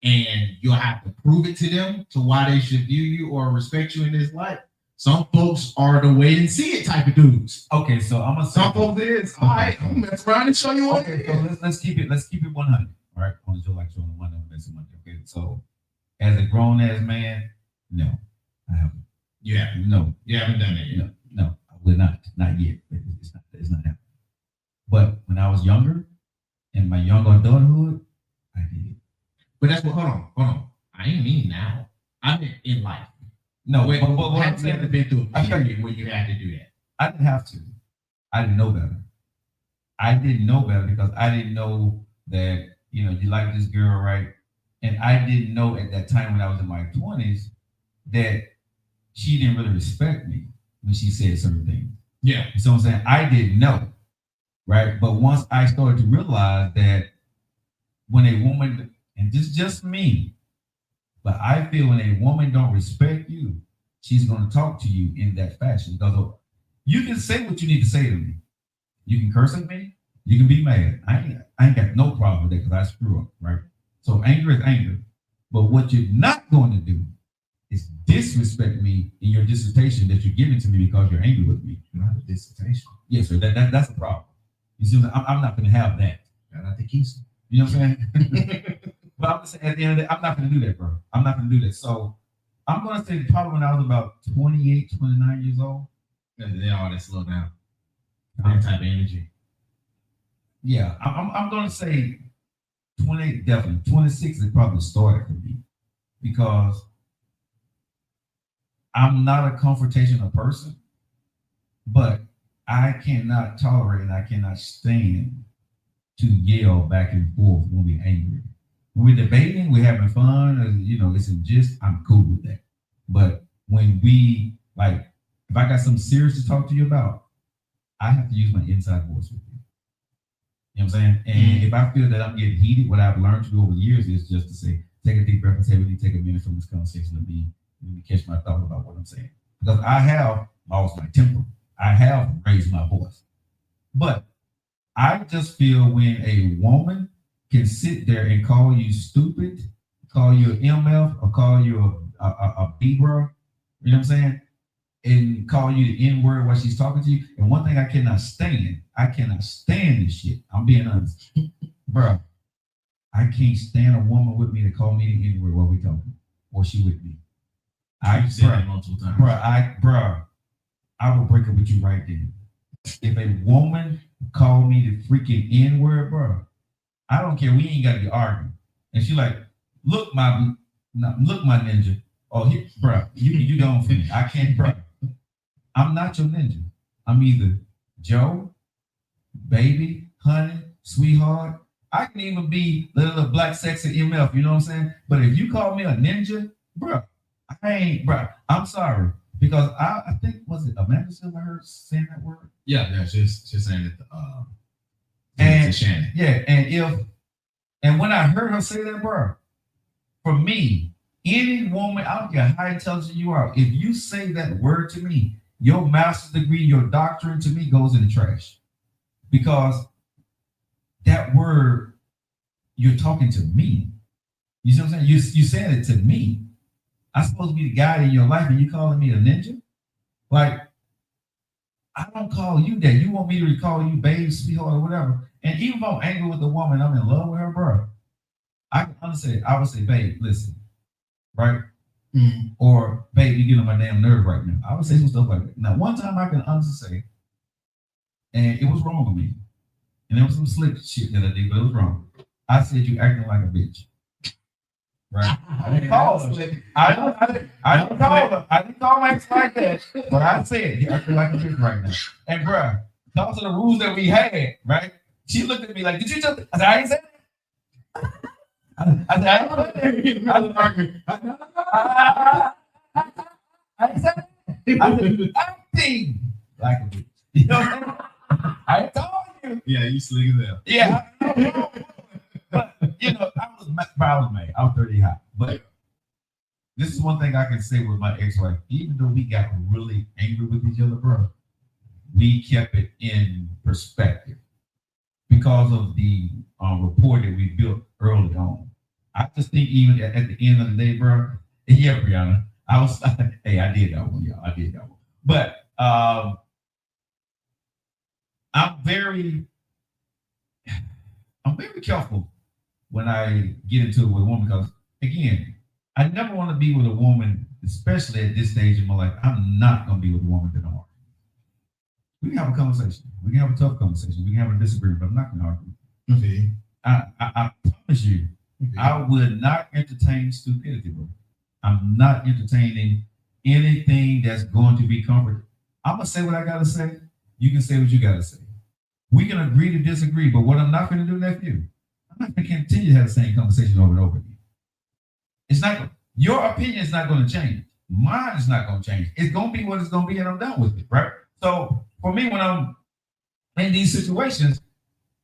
and you'll have to prove it to them to why they should view you or respect you in this light. Some folks are the wait and see it type of dudes. Okay, so I'm gonna. Some folks is all right. I'm gonna mess around and show you what. Okay, so let's keep it 100. All right, on the Joe Lockett Show, on 100. Okay, so as a grown ass man, no, I haven't. You haven't? No, you haven't done it yet. No, I will not yet. It's not happening. But when I was younger, in my young adulthood, I did. But that's what. Hold on. I ain't mean now. I mean in life. No, but I've never been through a period where you had to do that. I didn't have to. I didn't know better. I didn't know better because I didn't know that you like this girl, right? And I didn't know at that time when I was in my 20s that she didn't really respect me when she said certain things. Yeah. So I'm saying I didn't know, right? But once I started to realize that when a woman, and this is just me, but I feel when a woman don't respect you, she's going to talk to you in that fashion. Because you can say what you need to say to me. You can curse at me. You can be mad. I ain't got no problem with that because I screw up, right? So anger is anger. But what you're not going to do is disrespect me in your dissertation that you're giving to me because you're angry with me. Not a dissertation. Yes, sir. That's a problem. You see, I'm not going to have that. Not the keys. You know what I'm saying? But I'm just saying, at the end of the day, I'm not going to do that, bro. I'm not going to do that. So I'm going to say probably when I was about 28, 29 years old. And then all that slow down. That type of energy. Yeah, I'm going to say 28, definitely. 26 is probably started for me because I'm not a confrontational person, but I cannot tolerate and I cannot stand to yell back and forth when we're angry. When we're debating, we're having fun, it's a gist, I'm cool with that. But when we, if I got something serious to talk to you about, I have to use my inside voice with you. You know what I'm saying? And if I feel that I'm getting heated, what I've learned to do over the years is just to say, take a deep breath and say, we need to take a minute from this conversation to let me catch my thought about what I'm saying. Because I have lost my temper. I have raised my voice. But I just feel when a woman can sit there and call you stupid, call you an MF, or call you a B-bro, you know what I'm saying? And call you the N-word while she's talking to you. And one thing I cannot stand this shit. I'm being honest. Bro, I can't stand a woman with me to call me the N-word while we talking, or she with me. I said multiple times. I will break up with you right then. If a woman call me the freaking N-word, bro, I don't care. We ain't got to be arguing. And she like, look, my ninja. Oh, bro, you don't for me. I can't, bro. I'm not your ninja. I'm either Joe, baby, honey, sweetheart. I can even be little black sexy MF. You know what I'm saying? But if you call me a ninja, bro, I ain't, bro. I'm sorry. Because I think, was it Amanda Silver heard saying that word? Yeah, she's saying it and to Shannon. Yeah, and when I heard her say that, bro, for me, any woman, I don't care how intelligent you are, if you say that word to me, your master's degree, your doctorate to me goes in the trash. Because that word, you're talking to me. You see what I'm saying? You saying it to me. I'm supposed to be the guy in your life and you calling me a ninja? Like, I don't call you that. You want me to call you babe, sweetheart, or whatever. And even if I'm angry with a woman, I'm in love with her, bro. I can honestly, I would say, babe, listen, right? Mm-hmm. Or, babe, you get on my damn nerve right now. I would say some stuff like that. Now, one time I can honestly say, and it was wrong with me. And there was some slick shit that I did, but it was wrong. I said, you acting like a bitch. Right? I didn't call her. I didn't call her. I didn't call my ex like that. But I said, you acting like a bitch right now. And bruh, those are the rules that we had, right? She looked at me like, did you just? I said, I ain't said that. I said, I ain't said that. I said, acting like a bitch. You know what I'm saying? I told you. Yeah, you slick as hell. Yeah. But, you know, I was mad. I was 30 hot. But this is one thing I can say with my ex-wife. Even though we got really angry with each other, bro, we kept it in perspective because of the rapport that we built early on. I just think even at the end of the day, bro, yeah, Brianna, hey, I did that one, y'all. I did that one. But I'm very careful when I get into it with a woman because, again, I never want to be with a woman, especially at this stage in my life. I'm not going to be with a woman that don't argue. We can have a conversation. We can have a tough conversation. We can have a disagreement, but I'm not going to argue. Okay. I promise you, I would not entertain stupidity, bro. I'm not entertaining anything that's going to be comforting. I'm going to say what I got to say. You can say what you got to say. We can agree to disagree, but what I'm not going to do, nephew, I'm not going to continue to have the same conversation over and over again. It's not, your opinion is not going to change. Mine is not going to change. It's going to be what it's going to be, and I'm done with it, right? So for me, when I'm in these situations,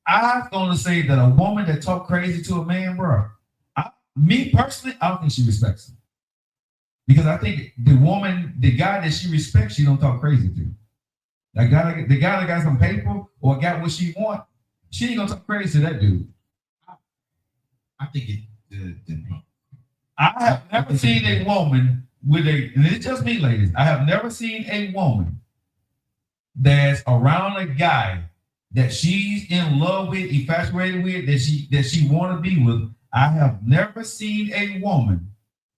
I'm going to say that a woman that talk crazy to a man, bro, me personally, I don't think she respects him. Because I think the guy that she respects, she don't talk crazy to. The guy that got some paper or got what she want, she ain't gonna talk crazy to that dude. I think it. I have never seen a woman with and it's just me, ladies. I have never seen a woman that's around a guy that she's in love with, infatuated with, that she want to be with. I have never seen a woman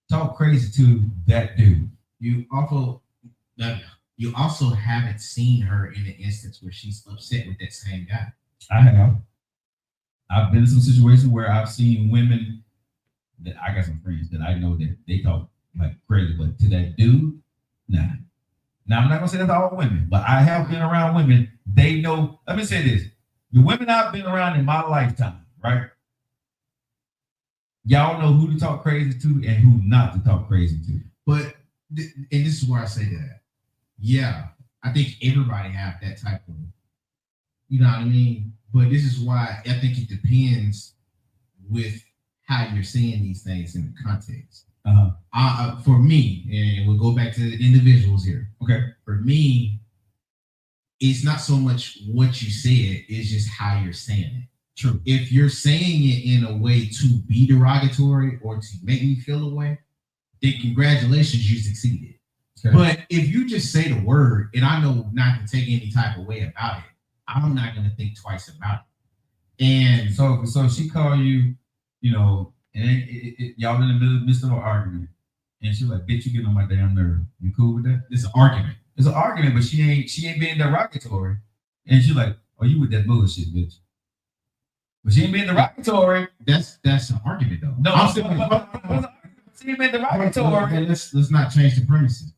talk crazy to that dude. You also haven't seen her in an instance where she's upset with that same guy. I have. I've been in some situations where I've seen women that I got some friends that I know that they talk like crazy, but to that dude, nah. Now, I'm not gonna say that's all women, but I have been around women. They know. Let me say this: the women I've been around in my lifetime, right? Y'all know who to talk crazy to and who not to talk crazy to. But and this is where I say that. Yeah, I think everybody have that type of, you know what I mean? But this is why I think it depends with how you're seeing these things in the context. For me, and we'll go back to the individuals here. Okay. For me, it's not so much what you said, it's just how you're saying it. True. If you're saying it in a way to be derogatory or to make me feel a way, then congratulations, you succeeded. Okay. But if you just say the word and I know not to take any type of way about it, I'm not going to think twice about it. And so she called you, you know, and y'all in the midst of an argument, and she was like, "Bitch, you getting on my damn nerve." You cool with that? It's an argument. It's an argument, but she ain't being derogatory, and she's like, "Oh, you with that bullshit, bitch." But she ain't being derogatory. That's an argument, though. No, I'm still. She ain't being derogatory. Let's not change the premises.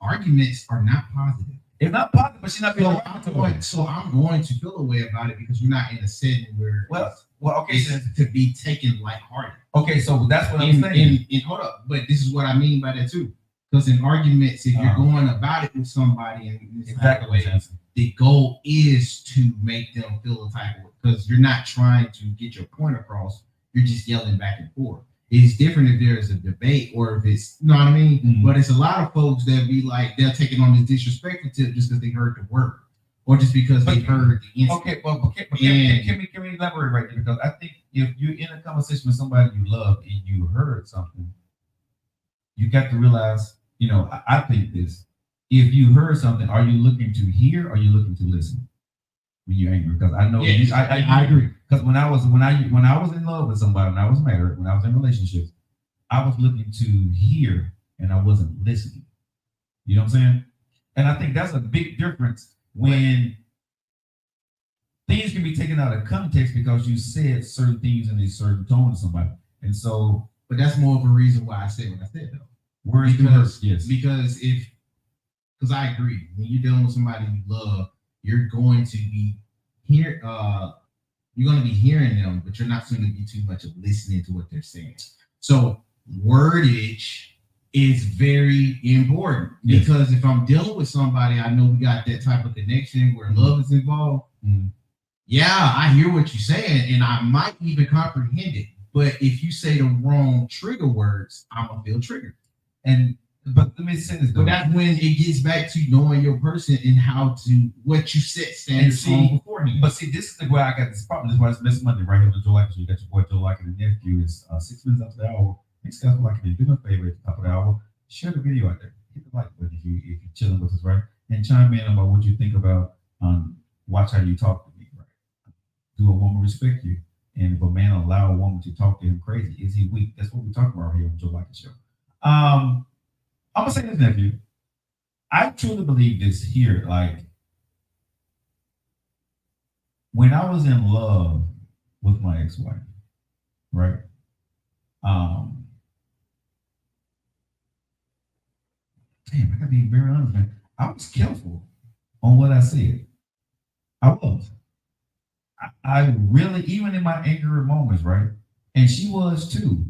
Arguments are not positive. It's not positive, but she's not being derogatory. So I'm going to feel a way about it because you're not in a setting where okay, it's to be taken lighthearted. Okay, so that's what I'm saying. And hold up, but this is what I mean by that too. Because in arguments, if you're going about it with somebody and exactly the goal is to make them feel a type of way. Because you're not trying to get your point across, you're just yelling back and forth. It's different if there's a debate or if it's, you know what I mean? Mm-hmm. But it's a lot of folks that be like, they're taking on this disrespectful tip just because they heard the word or just because they heard the incident. Okay, well, can we elaborate right there? Because I think if you're in a conversation with somebody you love and you heard something, you got to realize, you know, I think this. If you heard something, are you looking to hear or are you looking to listen when you're angry? Because I know I agree. Because when I was in love with somebody, when I was married, when I was in relationships, I was looking to hear and I wasn't listening. You know what I'm saying? And I think that's a big difference when things can be taken out of context because you said certain things in a certain tone to somebody. And so, but that's more of a reason why I said what I said, though. Because I agree. When you're dealing with somebody you love, you're going to be here. You're going to be hearing them, but you're not going to be too much of listening to what they're saying. So wordage is very important because if I'm dealing with somebody, I know we got that type of connection where love is involved. Mm-hmm. Yeah, I hear what you're saying, and I might even comprehend it. But if you say the wrong trigger words, I'm gonna feel triggered. But let me say this, though. But that's when it gets back to knowing your person and what you set standards on beforehand. But see, this is the way I got this problem. This is why it's Miss Monday right here with Joe Lockett Show. You got your boy Joe Lockett and nephew. It's 6 minutes after the hour. Thanks guys for liking it. Do me a favor at the top of the hour. Share the video out there. Hit the like button if you're chilling with us, right? And chime in about what you think about watch how you talk to me, right? Do a woman respect you? And if a man allow a woman to talk to him crazy, is he weak? That's what we're talking about here on Joe Lockett Show. I'm gonna say this, nephew. I truly believe this here. Like when I was in love with my ex-wife, right? Damn, I gotta be very honest, man. I was careful on what I said. I was. I really, even in my angry moments, right? And she was too.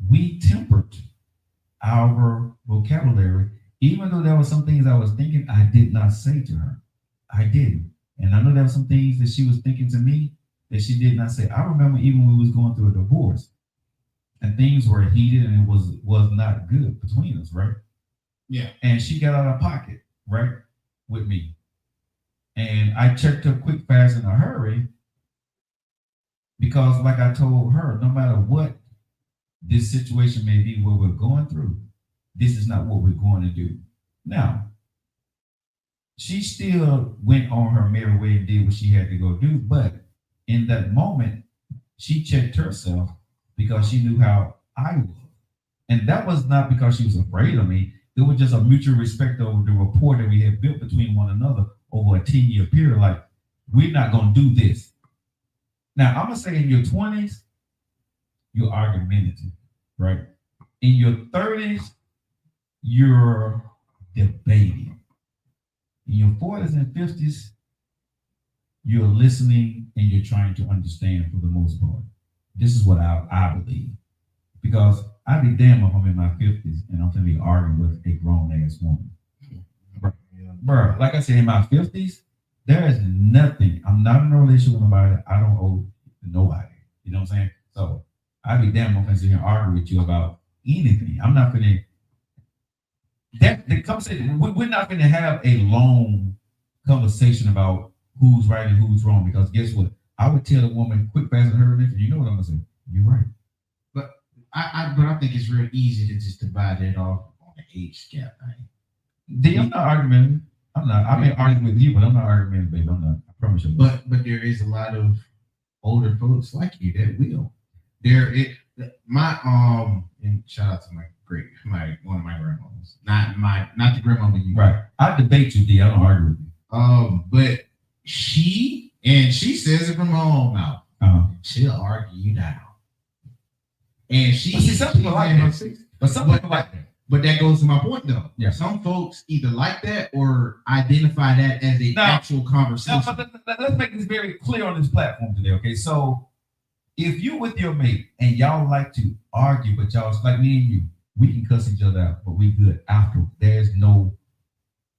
We tempered our vocabulary, even though there were some things I was thinking I did not say to her. I didn't. And I know there were some things that she was thinking to me that she did not say. I remember even when we was going through a divorce and things were heated and it was not good between us, right? Yeah. And she got out of pocket, right, with me. And I checked her quick, fast, in a hurry because like I told her, no matter what this situation may be where we're going through, this is not what we're going to do. Now, she still went on her merry way and did what she had to go do, but in that moment, she checked herself because she knew how I was. And that was not because she was afraid of me. It was just a mutual respect over the rapport that we had built between one another over a 10-year period. Like, we're not going to do this. Now, I'm going to say in your 20s, you're argumentative, right? In your 30s, you're debating. In your 40s and 50s, you're listening and you're trying to understand for the most part. This is what I believe. Because I'd be damn if I'm in my 50s and I'm going to be arguing with a grown-ass woman. Bro, like I said, in my 50s, there is nothing. I'm not in a relationship with nobody. I don't owe nobody. You know what I'm saying? So I'd be damn if I'm going to sit here and argue with you about anything. I'm not going to. The conversation, we're not going to have a long conversation about who's right and who's wrong. Because guess what? I would tell a woman quick, fast, and hurry. You know what I'm gonna say? You're right. But I think it's real easy to just divide it off on the age gap thing. I'm not arguing. I'm not. I may argue with you, but I'm not arguing, baby. I'm not. I promise you. But there is a lot of older folks like you that will. And shout out to one of my grandmothers. Not the grandmother you right. I debate you, D. I don't argue with you. But she says it from her own mouth. She'll argue you down. And some people like that. But some people like that. But that goes to my point, though. Yeah. Some folks either like that or identify that as an actual conversation. No, but let's make this very clear on this platform today, okay? So, if you with your mate and y'all like to argue, but y'all like me and you, we can cuss each other out, but we good after.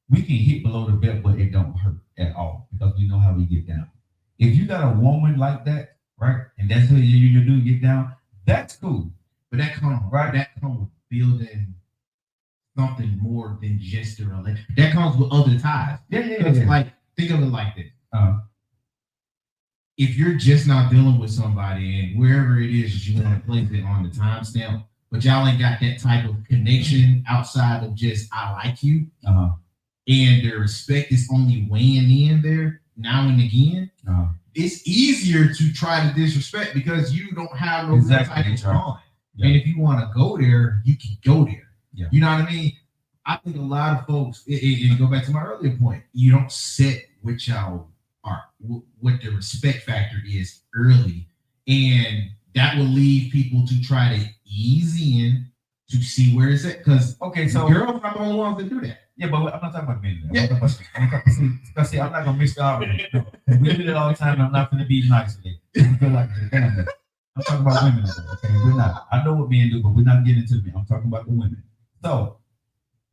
We can hit below the belt, but it don't hurt at all because we know how we get down. If you got a woman like that, right, and that's how you do get down, that's cool. But that comes with building something more than just a relationship. That comes with other ties. Yeah. Like, think of it like this. If you're just not dealing with somebody and wherever it is you want to place it on the timestamp, but y'all ain't got that type of connection outside of just I like you, and the respect is only weighing in there now and again, it's easier to try to disrespect because you don't have no type of bond. Yeah. And if you want to go there, you can go there. Yeah. You know what I mean? I think a lot of folks, and go back to my earlier point, you don't set what y'all are, what the respect factor is early, and that will lead people to try to ease in to see where it's at. Because so girls are the only ones that do that. Yeah, but I'm not talking about men. See, I'm not gonna mix the argument. No. We do it all the time. And I'm not gonna be nice today. I'm talking about women. Okay, we're not. I know what men do, but we're not getting into me. I'm talking about the women. So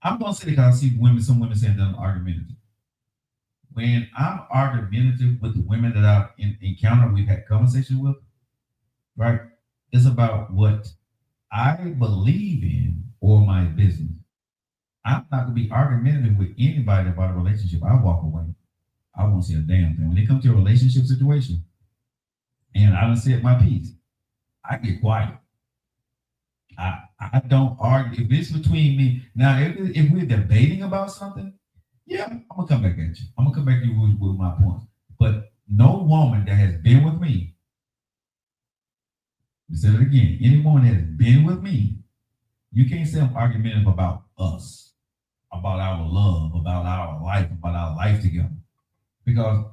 I'm gonna say because I see some women saying that I'm argumentative. When I'm argumentative with the women that I've encountered, we've had conversation with, right? It's about what I believe in or my business. I'm not gonna be argumentative with anybody about a relationship. I walk away. I won't say a damn thing. When it comes to a relationship situation, and I done said my piece, I get quiet. I don't argue. If it's between me now, if we're debating about something, yeah, I'm gonna come back at you. I'm gonna come back to you with my points. But no woman that has been with me, I said it again, any woman that has been with me, you can't say I'm argumentative about us, about our love, about our life together. Because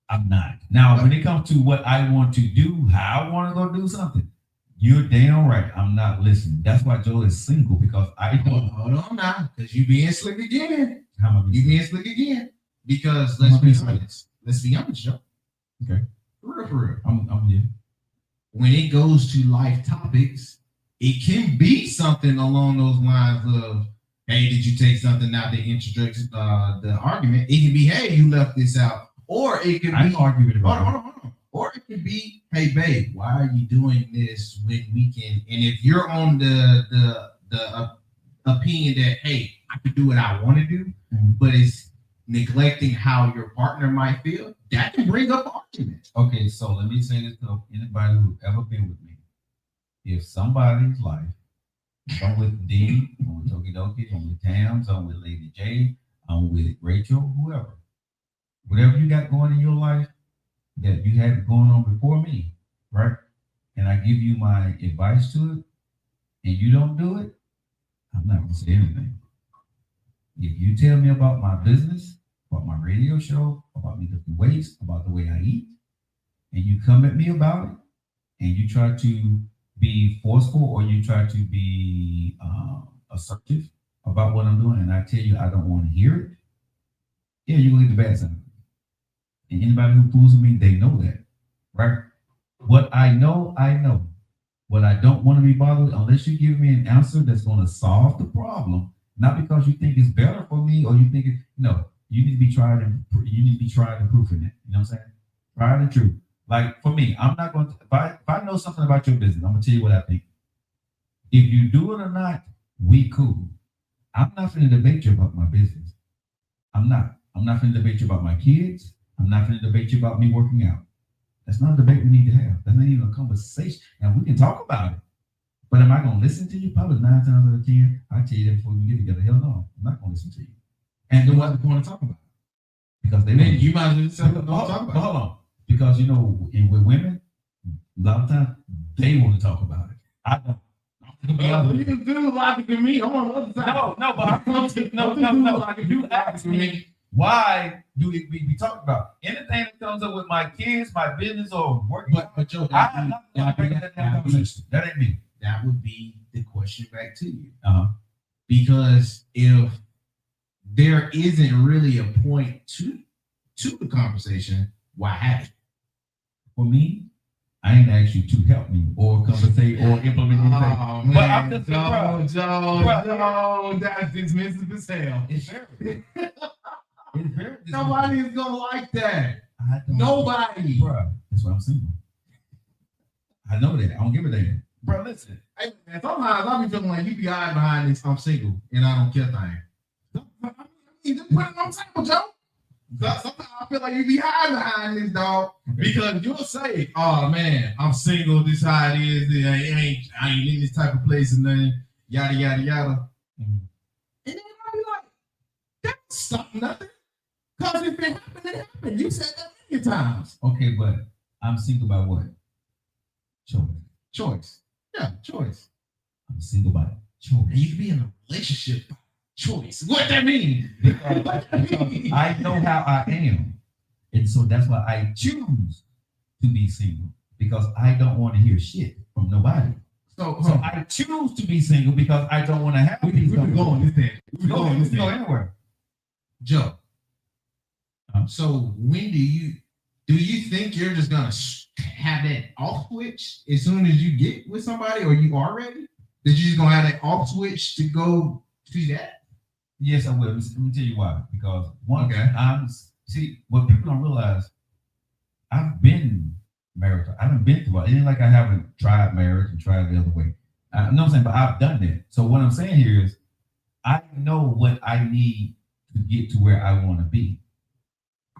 I'm not. Now, when it comes to what I want to do, how I want to go do something, you're damn right. I'm not listening. That's why Joe is single, because I don't. Hold on now, because you being slick again. How am I being slick again? Because let's be honest. Let's be honest, Joe. Okay. For real. I'm here. When it goes to life topics, it can be something along those lines of, hey, did you take something out that introduced the argument? It can be, hey, you left this out. Or it could be, hold on. Or it could be, hey, babe, why are you doing this when we can? And if you're on the opinion that, hey, I can do what I want to do, but it's neglecting how your partner might feel, that can bring up arguments. Okay, so let me say this to anybody who's ever been with me. If somebody's life, I'm with Dean, I'm with Tokidoki, I'm with Tams, I'm with Lady J, I'm with Rachel, whoever. Whatever you got going in your life that you had going on before me, right? And I give you my advice to it, and you don't do it, I'm not gonna say anything. If you tell me about my business, about my radio show, about me lifting weights, about the way I eat, and you come at me about it, and you try to be forceful or you try to be assertive about what I'm doing, and I tell you I don't want to hear it, yeah, you're gonna get the bad side. And anybody who fools with me, they know that, right? What I know, I know. What I don't want to be bothered with, unless you give me an answer that's going to solve the problem, not because you think it's better for me or you think it, no, you need to be tried and proof in it. You know what I'm saying? Tried and true. Like for me, I'm not going to, if I know something about your business, I'm going to tell you what I think. If you do it or not, we cool. I'm not going to debate you about my business. I'm not. I'm not going to debate you about my kids. I'm not going to debate you about me working out. That's not a debate we need to have. That's not even a conversation. And we can talk about it. But am I going to listen to you? Probably 9 times out of 10. I tell you that before we get together. Hell no. I'm not going to listen to you. And then what's the point of talking about it? Because they then you might as well don't talk about it. Hold on. Because, you know, with women, a lot of times, they want to talk about it. I don't. You can do logic to me. I'm on the other side. No, but no. You ask me, why do we talk about anything that comes up with my kids, my business, or work? But Joe, that ain't me. That would be the question back to you. Because if there isn't really a point to the conversation, why have it? For me, I ain't asked you to help me or conversate or implement anything. Oh, but I'm just Joe, that's dismissive as hell. It's very Nobody is gonna like that. Nobody. Bro, that's why I'm single. I know that. I don't give a damn. Bro, listen. Hey, man, sometimes I be feeling like you be hiding behind this I'm single and I don't care thing. I mean, just put it on the table, Joe. Sometimes I feel like you be hiding behind this, dog, because you'll say, "Oh man, I'm single. This how it is. I ain't in this type of place and then yada yada yada." Mm-hmm. And then I'll be like, "That don't stop nothing. Cause if it happened, it happened. You said that many times." Okay, but I'm single by what? Choice. Yeah, choice. I'm single by choice. And you can be in a relationship by choice. What that mean? Because I know how I am. And so that's why I choose to be single. Because I don't want to hear shit from nobody. So I choose to be single because I don't want to have these. We can go on this thing. We can go anywhere. Joe. So when do you think you're just gonna have that off switch as soon as you get with somebody, or you are ready? That you just gonna have that off switch to go to that? Yes, I will. Let me tell you why. Because see what people don't realize. I've been married. I haven't been through it. It ain't like I haven't tried marriage and tried the other way. I know what I'm saying, but I've done that. So what I'm saying here is, I know what I need to get to where I want to be.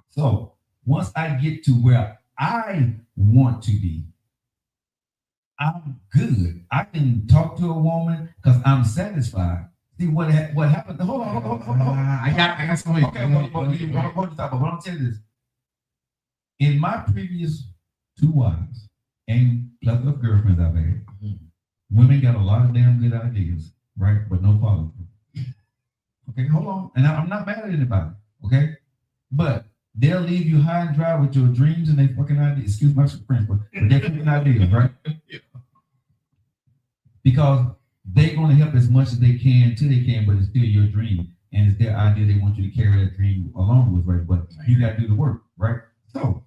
So once I get to where I want to be, I'm good. I can talk to a woman because I'm satisfied. See what happened? Hold on. I got something. Okay, hold on. But what I'm telling you is, in my previous 2 wives and plethora of girlfriends I've had, women got a lot of damn good ideas, right? But no follow through. Okay, hold on. And I'm not mad at anybody. Okay, but they'll leave you high and dry with your dreams and they fucking ideas. Excuse my French, but they're fucking ideas, right? Yeah. Because they're going to help as much as they can till they can, but it's still your dream. And it's their idea. They want you to carry that dream along with, right? But you got to do the work, right? So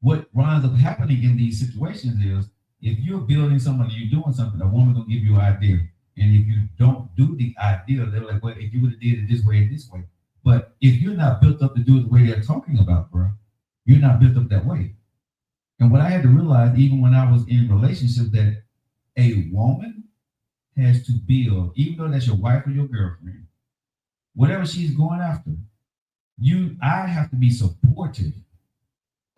what winds up happening in these situations is, if you're building something, you're doing something, a woman will give you an idea. And if you don't do the idea, they're like, well, if you would have did it this way and this way. But if you're not built up to do it the way they're talking about, bro, you're not built up that way. And what I had to realize, even when I was in relationships, that a woman has to build, even though that's your wife or your girlfriend, whatever she's going after, I have to be supportive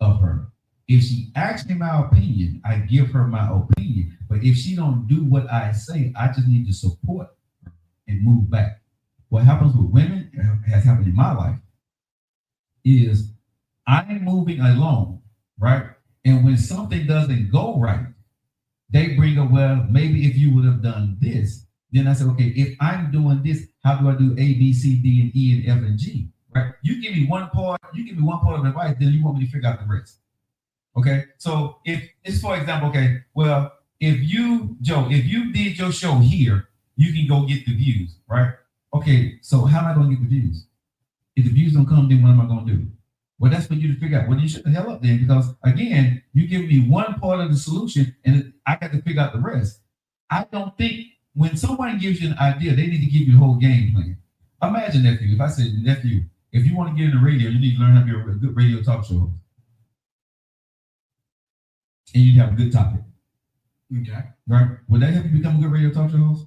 of her. If she asks me my opinion, I give her my opinion. But if she don't do what I say, I just need to support her and move back. What happens with women, has happened in my life, is I'm moving along, right? And when something doesn't go right, they bring up, well, maybe if you would have done this. Then I said, okay, if I'm doing this, how do I do A, B, C, D, and E, and F, and G, right? You give me one part of advice, then you want me to figure out the rest. Okay, so if it's, for example, okay, well, if you did your show here, you can go get the views, right? Okay, so how am I going to get the views? If the views don't come, then what am I going to do? Well, that's for you to figure out. Well, you shut the hell up then, because again, you give me one part of the solution and I got to figure out the rest. I don't think when someone gives you an idea, they need to give you the whole game plan. Imagine, nephew, if I said, nephew, if you want to get in the radio, you need to learn how to be a good radio talk show host. And you have a good topic. Okay. Right? Would that help you become a good radio talk show host?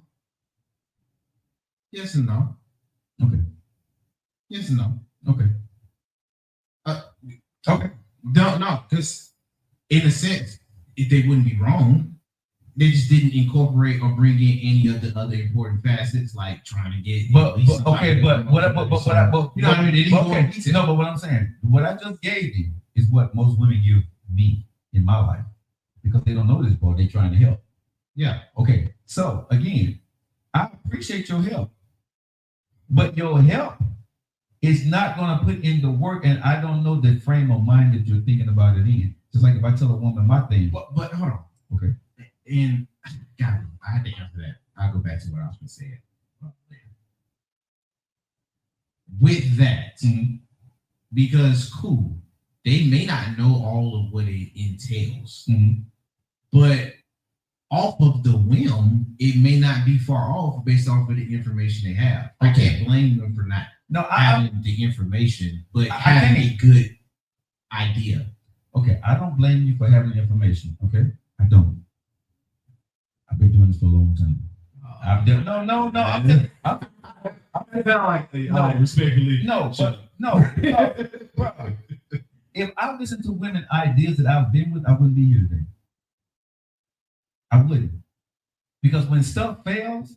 Yes and no. Okay. Yes and no. Okay. Okay. No, because in a sense, if they wouldn't be wrong, they just didn't incorporate or bring in any of the other important facets, like trying to get. But you know what I mean? They didn't go in detail. No, but what I'm saying, what I just gave you is what most women give me in my life because they don't know this part. They're trying to help. Yeah. Okay. So again, I appreciate your help, but your help is not going to put in the work, and I don't know the frame of mind that you're thinking about it in. Just like if I tell a woman my thing. But hold on. Okay. And God, I had to answer that. I'll go back to what I was going to say. With that, because cool, they may not know all of what it entails, but off of the whim, it may not be far off based off of the information they have. I can't blame them for not having the information, but having a good idea. Okay, I don't blame you for having the information. Okay, I don't. I've been doing this for a long time. I've done respectfully. Bro, if I listen to women ideas that I've been with, I wouldn't be here today. I wouldn't. Because when stuff fails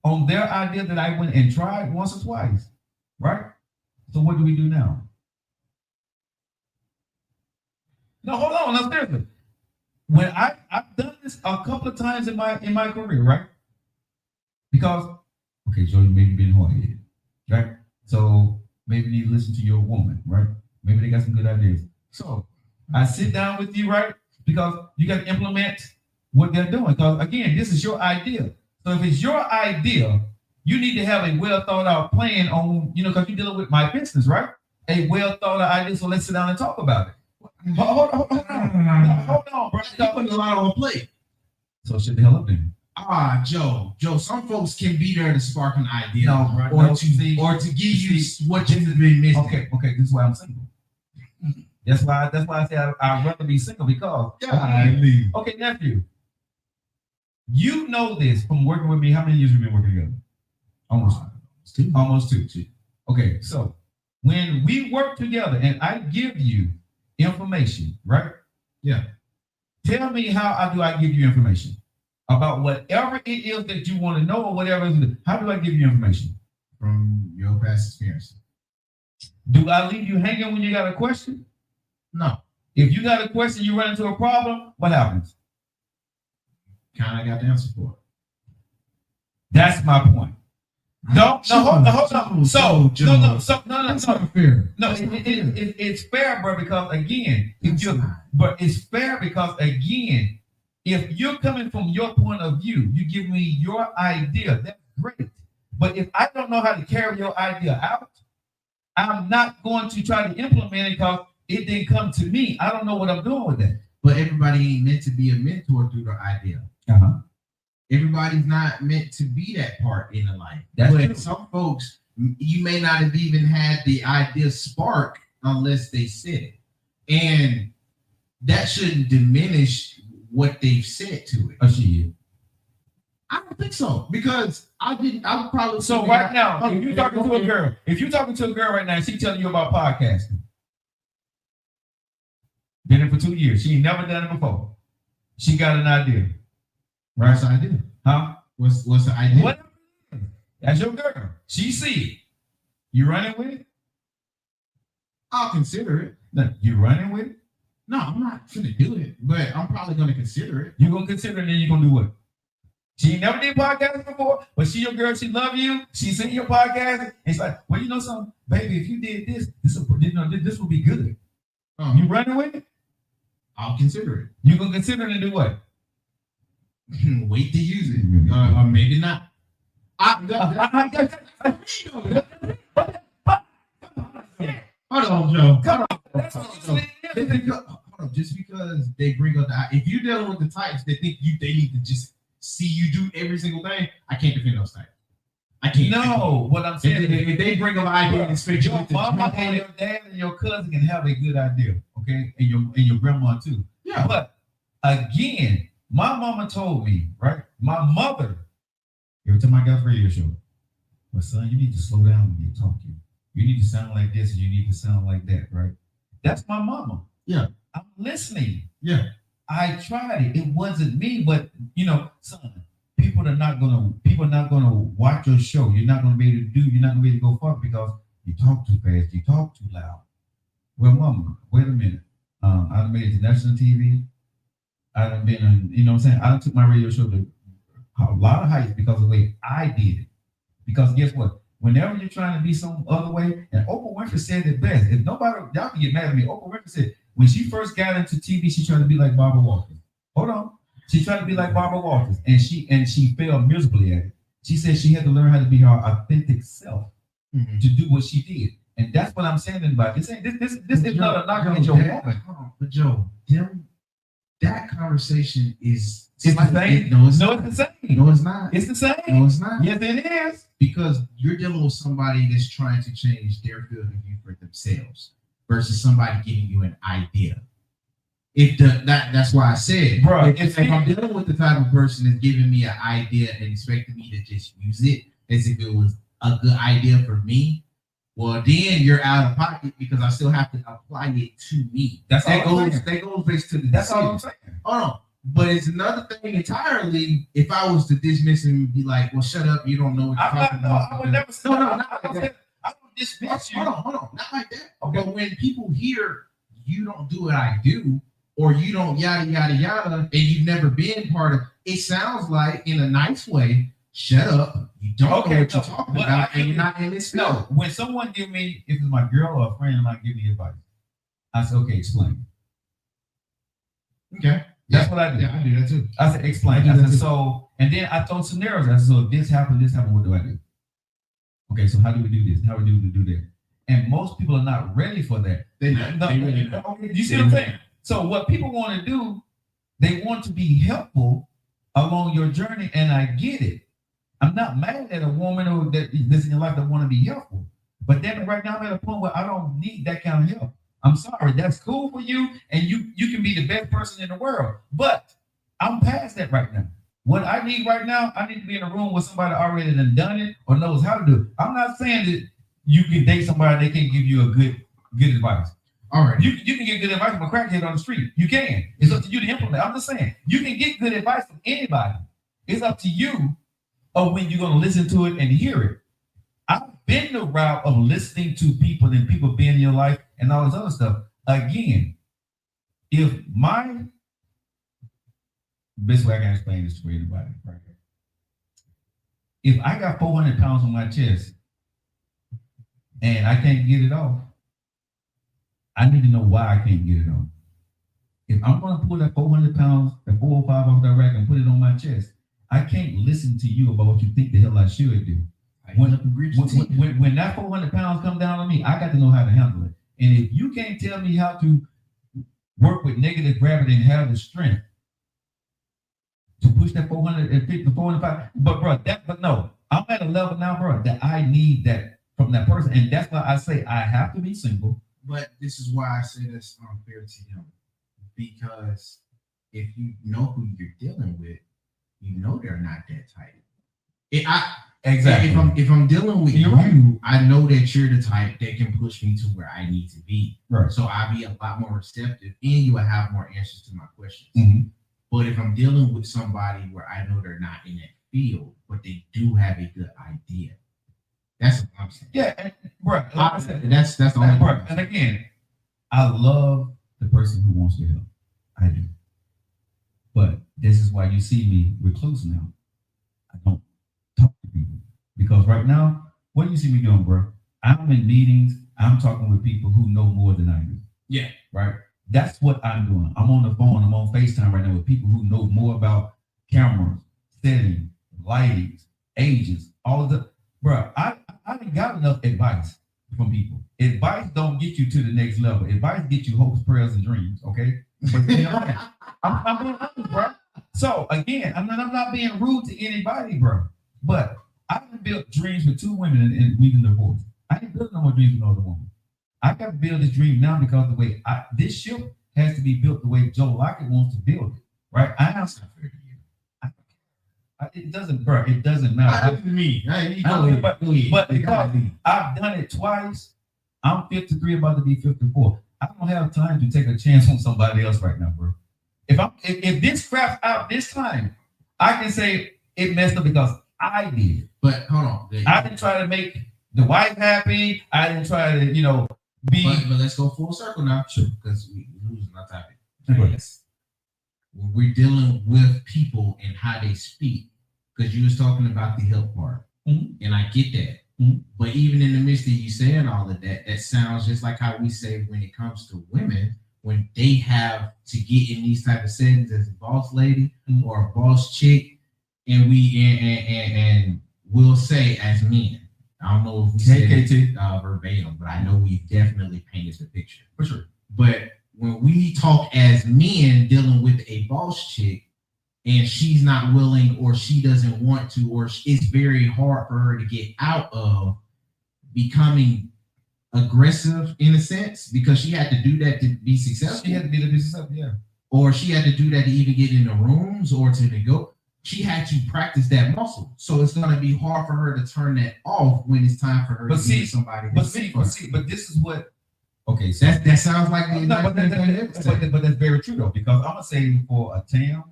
on their idea that I went and tried once or twice, right? So what do we do now? No, hold on. Now, seriously. When I've done this a couple of times in my career, right? Because, okay, Joe, you maybe been hard-headed, right? So maybe you need to listen to your woman, right? Maybe they got some good ideas. So I sit down with you, right? Because you got to implement what they're doing. Because again, this is your idea. So if it's your idea, you need to have a well thought out plan on, because you're dealing with my business, right? A well thought out idea. So let's sit down and talk about it. Hold on, bro. You're putting a lot on plate. So shut the hell up then. Joe, some folks can be there to spark an idea, or to give you what you've been missing. Okay, this is why I'm single. That's why I say I'd rather be single because. Okay, nephew. You know this from working with me. How many years have we been working together? Almost two. Okay, so when we work together and I give you information, right? Yeah. Tell me how do I give you information about whatever it is that you want to know or whatever. How do I give you information? From your past experience. Do I leave you hanging when you got a question? No. If you got a question, you run into a problem, what happens? Kind of got the answer for it. That's my point. Hold on. That's not fair. No, it's fair, bro, because again, it's fair because again, if you're coming from your point of view, you give me your idea, that's great. But if I don't know how to carry your idea out, I'm not going to try to implement it because it didn't come to me. I don't know what I'm doing with that. But everybody ain't meant to be a mentor through their idea. Everybody's not meant to be that part in the life. But some folks, you may not have even had the idea spark unless they said it. And that shouldn't diminish what they've said to it. I don't think so. Because I would probably. So right now, if you're talking to a girl right now, she telling you about podcasting. Been in for 2 years. She ain't never done it before. She got an idea. Right? What's the idea? Huh? What's the idea? What? That's your girl. She see it. You running with it? I'll consider it. No, you running with it? No, I'm not gonna do it, but I'm probably gonna consider it. You're gonna consider it, and then you're gonna do what? She ain't never did podcasting before, but she your girl, she love you, she's seen your podcast. It's like, well, you know something, baby, if you did this would be good. You running with it? I'll consider it. You gonna consider it and do what? Wait to use it, or maybe not. Hold on, Joe. Hold on. Just because they bring up if you're dealing with the types that think they need to just see you do every single thing, I can't defend those types. I can't. No, what I'm saying is if they bring up an idea and expect your mama and your dad and your cousin can have a good idea, okay, and your grandma too. Yeah. But again, my mama told me, right? My mother, every time I got a radio show, well, son, you need to slow down when you're talking. You need to sound like this, and you need to sound like that, right? That's my mama. Yeah. I'm listening. Yeah. I tried it. It wasn't me, but son, people are not gonna watch your show. You're not gonna be able to you're not gonna be able to go far because you talk too fast, you talk too loud. Well, mama, wait a minute. I done made it to national TV. I done been on, what I'm saying? I done took my radio show to a lot of heights because of the way I did it. Because guess what? Whenever you're trying to be some other way, and Oprah Winfrey said it best. If nobody, y'all can get mad at me. Oprah Winfrey said when she first got into TV, she tried to be like Barbara Walters. Hold on. She tried to be like Barbara Walters, and she failed miserably at it. She said she had to learn how to be her authentic self to do what she did. And that's what I'm saying about this. This is not a knock on your woman. But Joe, that conversation is the same. No, it's the same. No, it's not. It's the same. No, it's not. Yes, it is. Because you're dealing with somebody that's trying to change their field of view for themselves versus somebody giving you an idea. That's why I said, bro, if I'm dealing with the type of person that's giving me an idea and expecting me to just use it as if it was a good idea for me, well, then you're out of pocket because I still have to apply it to me. That goes based to the That's all I'm saying. Hold on. But it's another thing entirely if I was to dismiss him and be like, well, shut up, you don't know what you're talking about. I would never say not like that. I would dismiss you. Hold on. Not like that. Okay. But when people hear you don't do what I do, or you don't yada, yada, yada, and you've never been part of it, sounds like in a nice way, shut up. You don't know what you're talking about, and you're not in this field. No, when someone give me, if it's my girl or a friend might give me advice, I say, okay, explain. Okay. That's what I do. Yeah, I do that too. I said, explain. I said, so, and then I throw scenarios. I said, so if this happened, what do I do? Okay, so how do we do this? How do we do that? And most people are not ready for that. You see what I'm saying? So what people want to do, they want to be helpful along your journey, and I get it. I'm not mad at a woman or that's in your life that want to be helpful. But then right now I'm at a point where I don't need that kind of help. I'm sorry, that's cool for you, and you can be the best person in the world. But I'm past that right now. What I need right now, I need to be in a room with somebody already done it or knows how to do it. I'm not saying that you can date somebody, they can give you a good advice. All right. You can get good advice from a crackhead on the street. You can. It's up to you to implement. I'm just saying, you can get good advice from anybody. It's up to you of when you're going to listen to it and hear it. I've been the route of listening to people and people being in your life and all this other stuff. Again, if my best way I can explain this to anybody, right? If I got 400 pounds on my chest and I can't get it off, I need to know why I can't get it off. If I'm going to pull that 400 pounds, that 405 off that rack and put it on my chest, I can't listen to you about what you think the hell I should do. When that 400 pounds come down on me, I got to know how to handle it. And if you can't tell me how to work with negative gravity and have the strength to push that 450, 405, but no, I'm at a level now, bro, that I need that from that person. And that's why I say I have to be single. But this is why I say that's unfair to him. Because if you know who you're dealing with, you know they're not that tight. Exactly. If I'm dealing with you, I know that you're the type that can push me to where I need to be. Right. So I'll be a lot more receptive, and you will have more answers to my questions. Mm-hmm. But if I'm dealing with somebody where I know they're not in that field, but they do have a good idea, that's what I'm saying. Yeah, and, bro, like I said, that's the only part. And again, I love the person who wants to help. I do. But this is why you see me recluse now. I don't talk to people. Because right now, what do you see me doing, bro? I'm in meetings. I'm talking with people who know more than I do. Yeah. Right? That's what I'm doing. I'm on the phone. I'm on FaceTime right now with people who know more about cameras, setting, lighting, agents, all of the... Bro, I ain't got enough advice from people. Advice don't get you to the next level. Advice get you hopes, prayers, and dreams, okay? But you know, I'm being honest, bro. So, again, I'm not being rude to anybody, bro. But I've built dreams with 2 women and we've been divorced. I ain't building no more dreams with no other woman. I got to build this dream now because the way this ship has to be built the way Joe Lockett wants to build it, right? I It doesn't, bro. It doesn't matter. But because I've done it twice, I'm 53, about to be 54. I don't have time to take a chance on somebody else right now, bro. If this craps out this time, I can say it messed up because I did. But hold on, I didn't try to make the wife happy. I didn't try to, be. But let's go full circle now, Sure, because we're losing our topic. Yes. When we're dealing with people and how they speak, because you was talking about the help part, and I get that. But even in the midst of you saying all of that, that sounds just like how we say when it comes to women, when they have to get in these type of settings as a boss lady or a boss chick, and we'll say as men. I don't know if we said it verbatim, but I know we definitely painted the picture. For sure. But when we talk as men dealing with a boss chick and she's not willing or she doesn't want to, or it's very hard for her to get out of becoming aggressive in a sense, because she had to do that to be successful. She had to be successful, yeah. Or she had to do that to even get in the rooms or to go. She had to practice that muscle. So it's going to be hard for her to turn that off when it's time for her to see somebody. But this is what. Okay, so that sounds like but that's very true though, because I'm gonna say for a Tam,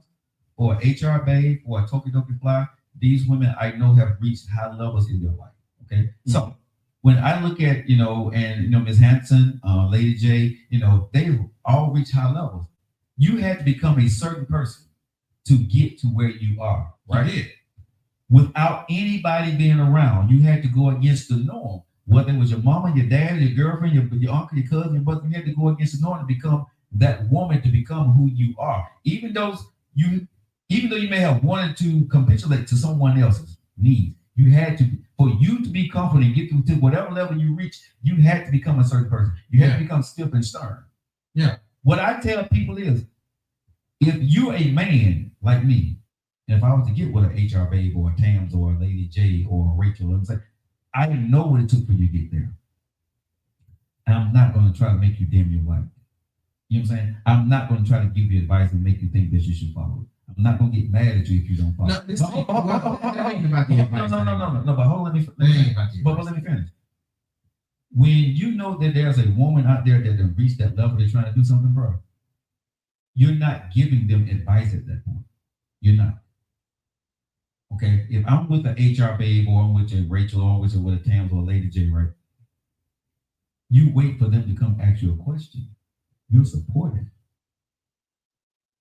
or a HR babe, or a Tokidoki Fly, these women I know have reached high levels in their life. Okay, so when I look at Ms. Hanson, Lady J, they've all reached high levels. You had to become a certain person to get to where you are, right? Without anybody being around, you had to go against the norm. Whether it was your mama, your dad, your girlfriend, your uncle, your cousin, your brother, you had to go against the norm to become that woman, to become who you are. Even though you may have wanted to capitulate to someone else's needs, you had to, for you to be confident, get to whatever level you reach, you had to become a certain person. You had to become stiff and stern. Yeah. What I tell people is, if you're a man like me, and if I was to get with an HR babe or a Tams or a Lady J or a Rachel, I'm saying, I didn't know what it took for you to get there. And I'm not going to try to make you dim your light. You know what I'm saying? I'm not going to try to give you advice and make you think that you should follow it. I'm not going to get mad at you if you don't follow it. No, but hold on, let me finish. When you know that there's a woman out there that has reached that level, they're trying to do something, bro, you're not giving them advice at that point. You're not. Okay, if I'm with an HR babe, or I'm with a Rachel, or I'm with a Tams or a Lady J, right? You wait for them to come ask you a question. You're supportive.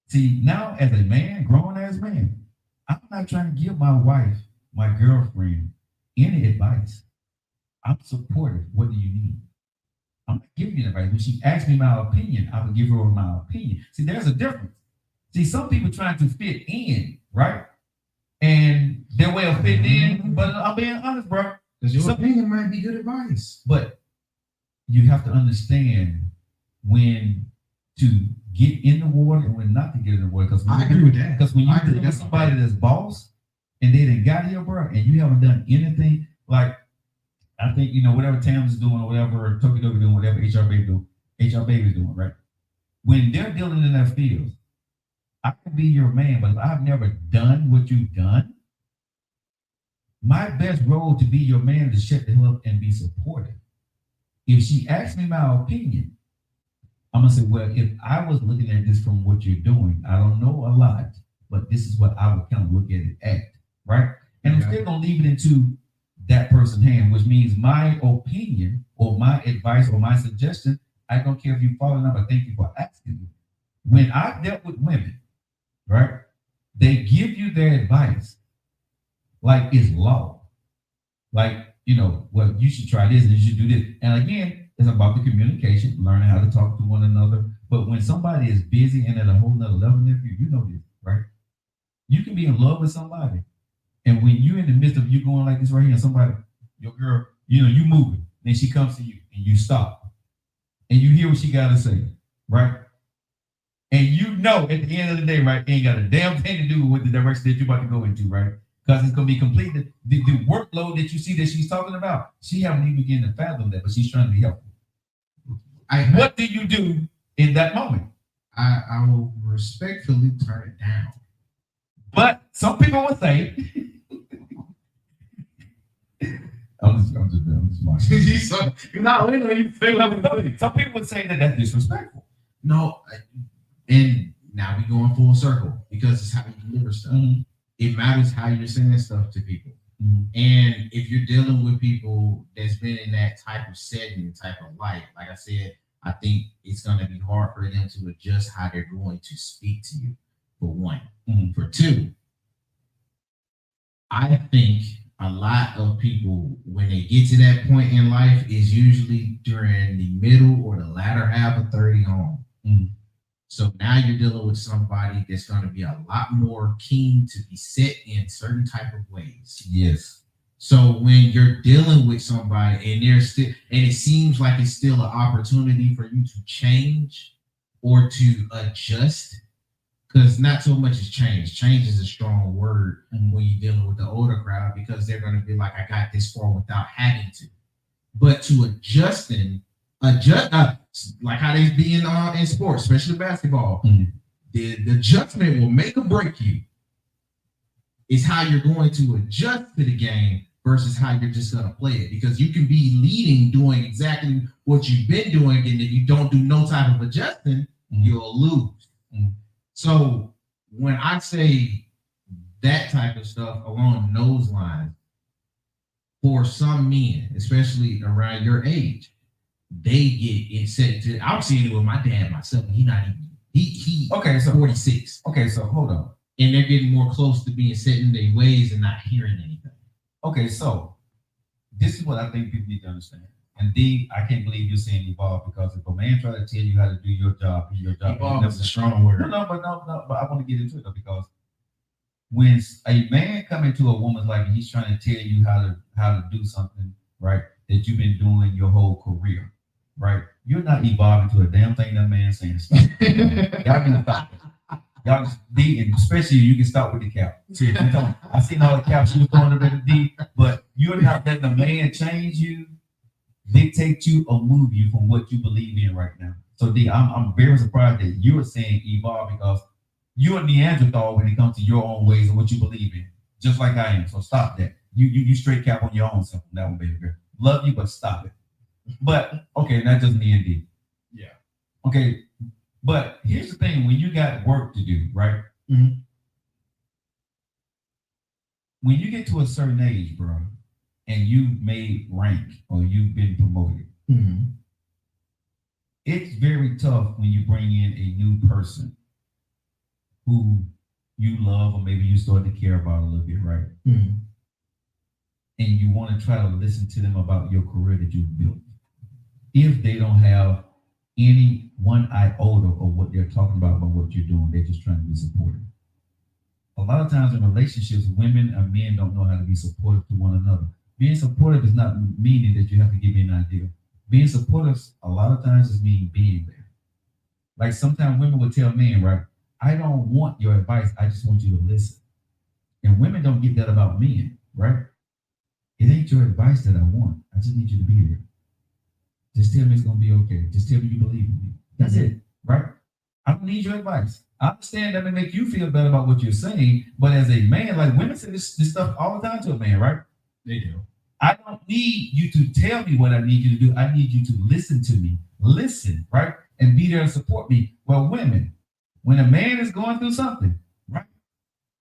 See, now as a man, grown as man, I'm not trying to give my wife, my girlfriend, any advice. I'm supportive. What do you need? I'm not giving you advice. When she asks me my opinion, I will give her my opinion. See, there's a difference. See, some people trying to fit in, right? And their way of fitting in, but I'm being honest, bro. Because your opinion might be good advice. But you have to understand when to get in the water and when not to get in the water. Because I agree with that. Because when you deal with somebody that's boss and they done got here, bro, and you haven't done anything, like I think, whatever Tams is doing or whatever Tokidoki doing, whatever HR Baby is doing, right? When they're dealing in that field, I can be your man, but if I've never done what you've done, my best role to be your man is to shut the hell up and be supportive. If she asks me my opinion, I'm gonna say, well, if I was looking at this from what you're doing, I don't know a lot, but this is what I would kind of look at it at, right? And I'm still gonna leave it into that person's hand, which means my opinion or my advice or my suggestion, I don't care if you follow it up, but thank you for asking me. When I've dealt with women, right, they give you their advice like it's law. Like, well, you should try this and you should do this. And again, it's about the communication, learning how to talk to one another. But when somebody is busy and at a whole nother level, you know this, right? You can be in love with somebody. And when you're in the midst of you going like this right here, and somebody, your girl, you moving, then she comes to you and you stop. And you hear what she got to say, right? And at the end of the day, right, ain't got a damn thing to do with the direction that you're about to go into, right? Because it's going to be completely, the workload that you see that she's talking about, she haven't even begun to fathom that, but she's trying to be helpful. What do you do in that moment? I will respectfully turn it down. But some people would say, I'm just some people would say that that's disrespectful. No, and now we going full circle because it's how you deliver stuff. Mm-hmm. It matters how you're saying stuff to people. Mm-hmm. And if you're dealing with people that's been in that type of setting, type of life, like I said, I think it's going to be hard for them to adjust how they're going to speak to you, for one. Mm-hmm. For two, I think a lot of people, when they get to that point in life, is usually during the middle or the latter half of 30 on. Mm-hmm. So now you're dealing with somebody that's going to be a lot more keen to be set in certain type of ways. Yes. So when you're dealing with somebody and there's still, and it seems like it's still an opportunity for you to change or to adjust, because not so much is change. Change is a strong word when you're dealing with the older crowd, because they're going to be like, I got this far without having to. But to adjust, like how they be in sports, especially basketball, the adjustment will make or break you. It's how you're going to adjust to the game versus how you're just going to play it. Because you can be leading, doing exactly what you've been doing, and if you don't do no type of adjusting, you'll lose. So when I say that type of stuff along those lines, for some men, especially around your age, they get inset. I'm seeing it with my dad myself. He okay, so 46. Okay, so hold on. And they're getting more close to being set in their ways and not hearing anything. Okay, so this is what I think people need to understand. And D, I can't believe you're saying evolve, because if a man try to tell you how to do your job, evolve is a strong word. No, but I want to get into it though, because when a man come into a woman's life and he's trying to tell you how to do something, right, that you've been doing your whole career, right? You're not evolving to a damn thing that man's saying. Stop. Y'all can stop it. Y'all just D, and especially you can start with the cap. See, I seen all the caps you were throwing up at the D, but you're not letting a man change you, dictate you, or move you from what you believe in right now. So D, I'm very surprised that you are saying evolve, because you're a Neanderthal when it comes to your own ways and what you believe in, just like I am. So stop that. You straight cap on your own self. That one, baby girl. Love you, but stop it. But okay, not just me and D. Yeah. Okay, but here's the thing: when you got work to do, right? Mm-hmm. When you get to a certain age, bro, and you made rank or you've been promoted, it's very tough when you bring in a new person who you love, or maybe you start to care about a little bit, right? Mm-hmm. And you want to try to listen to them about your career that you've built. If they don't have any one iota of what they're talking about what you're doing, they're just trying to be supportive. A lot of times in relationships, women and men don't know how to be supportive to one another. Being supportive is not meaning that you have to give me an idea. Being supportive a lot of times is mean being there. Like sometimes women will tell men, right, I don't want your advice, I just want you to listen. And women don't get that about men, right? It ain't your advice that I want. I just need you to be there. Just tell me it's gonna be okay. Just tell me you believe in me. That's it, right? I don't need your advice. I understand that may make you feel better about what you're saying, but as a man, like women say this stuff all the time to a man, right? They do. I don't need you to tell me what I need you to do. I need you to listen to me. Listen, right? And be there and support me. Well, women, when a man is going through something, right?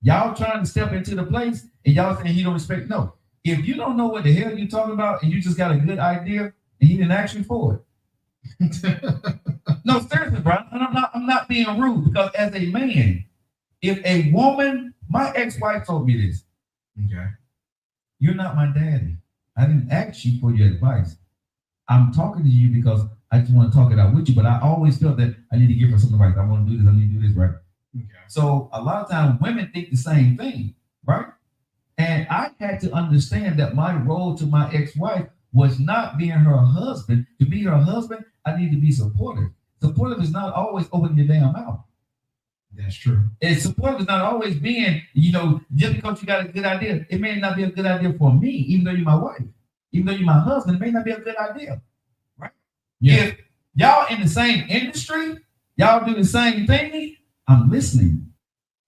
Y'all trying to step into the place and y'all saying he don't respect. No. If you don't know what the hell you're talking about and you just got a good idea and he didn't ask you for it. No, seriously, bro. I'm not being rude, because as a man, if a woman, my ex-wife told me this. Okay. You're not my daddy. I didn't ask you for your advice. I'm talking to you because I just want to talk it out with you, but I always felt that I need to give her some advice. I want to do this, I need to do this, right? Okay. So a lot of times women think the same thing, right? And I had to understand that my role to my ex-wife was not being her husband. To be her husband, I need to be supportive. Supportive is not always opening your damn mouth. That's true. And supportive is not always being, just because you got a good idea, it may not be a good idea for me, even though you're my wife. Even though you're my husband, it may not be a good idea, right? Yeah. If y'all in the same industry, y'all do the same thing, I'm listening.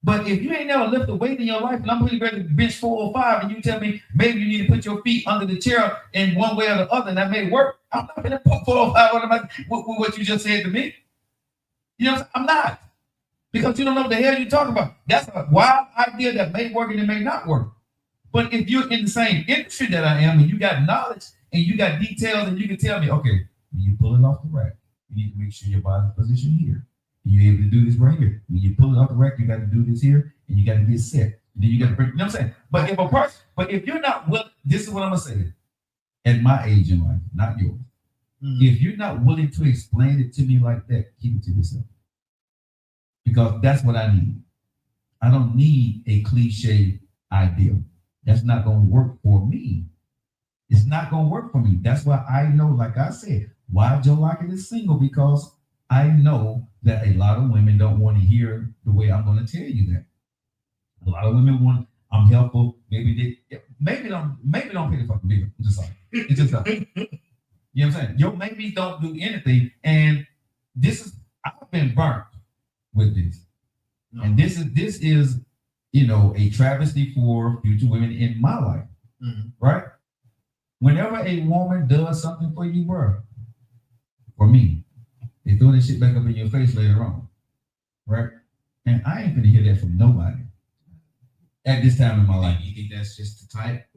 But if you ain't never lifted a weight in your life, and I'm really ready to bench 405, and you tell me maybe you need to put your feet under the chair in one way or the other, and that may work, I'm not going to put 405 on what you just said to me. You know what I'm saying? I'm not. Because you don't know what the hell you're talking about. That's a wild idea that may work and it may not work. But if you're in the same industry that I am, and you got knowledge and you got details, and you can tell me, okay, when you pull it off the rack, you need to make sure your body's positioned here. And you're able to do this right here. When you pull it off the rack, you got to do this here, and you got to get set. And then you got to break. You know what I'm saying? But if you're not willing, this is what I'm gonna say. At my age in life, not yours. If you're not willing to explain it to me like that, keep it to yourself. Because that's what I need. I don't need a cliche idea. That's not going to work for me. It's not going to work for me. That's why I know, like I said, why Joe Lockett is single, because I know that a lot of women don't want to hear the way I'm going to tell you that. A lot of women want, I'm helpful. Maybe don't pay the fucking bill. I'm just sorry. It's just you know what I'm saying? Yo, maybe don't do anything. And I've been burnt with this. And this is a travesty for future women in my life. Right? Whenever a woman does something for you, bro, for me, they throw that shit back up in your face later on. Right? And I ain't gonna hear that from nobody at this time in my life. You think that's just the type?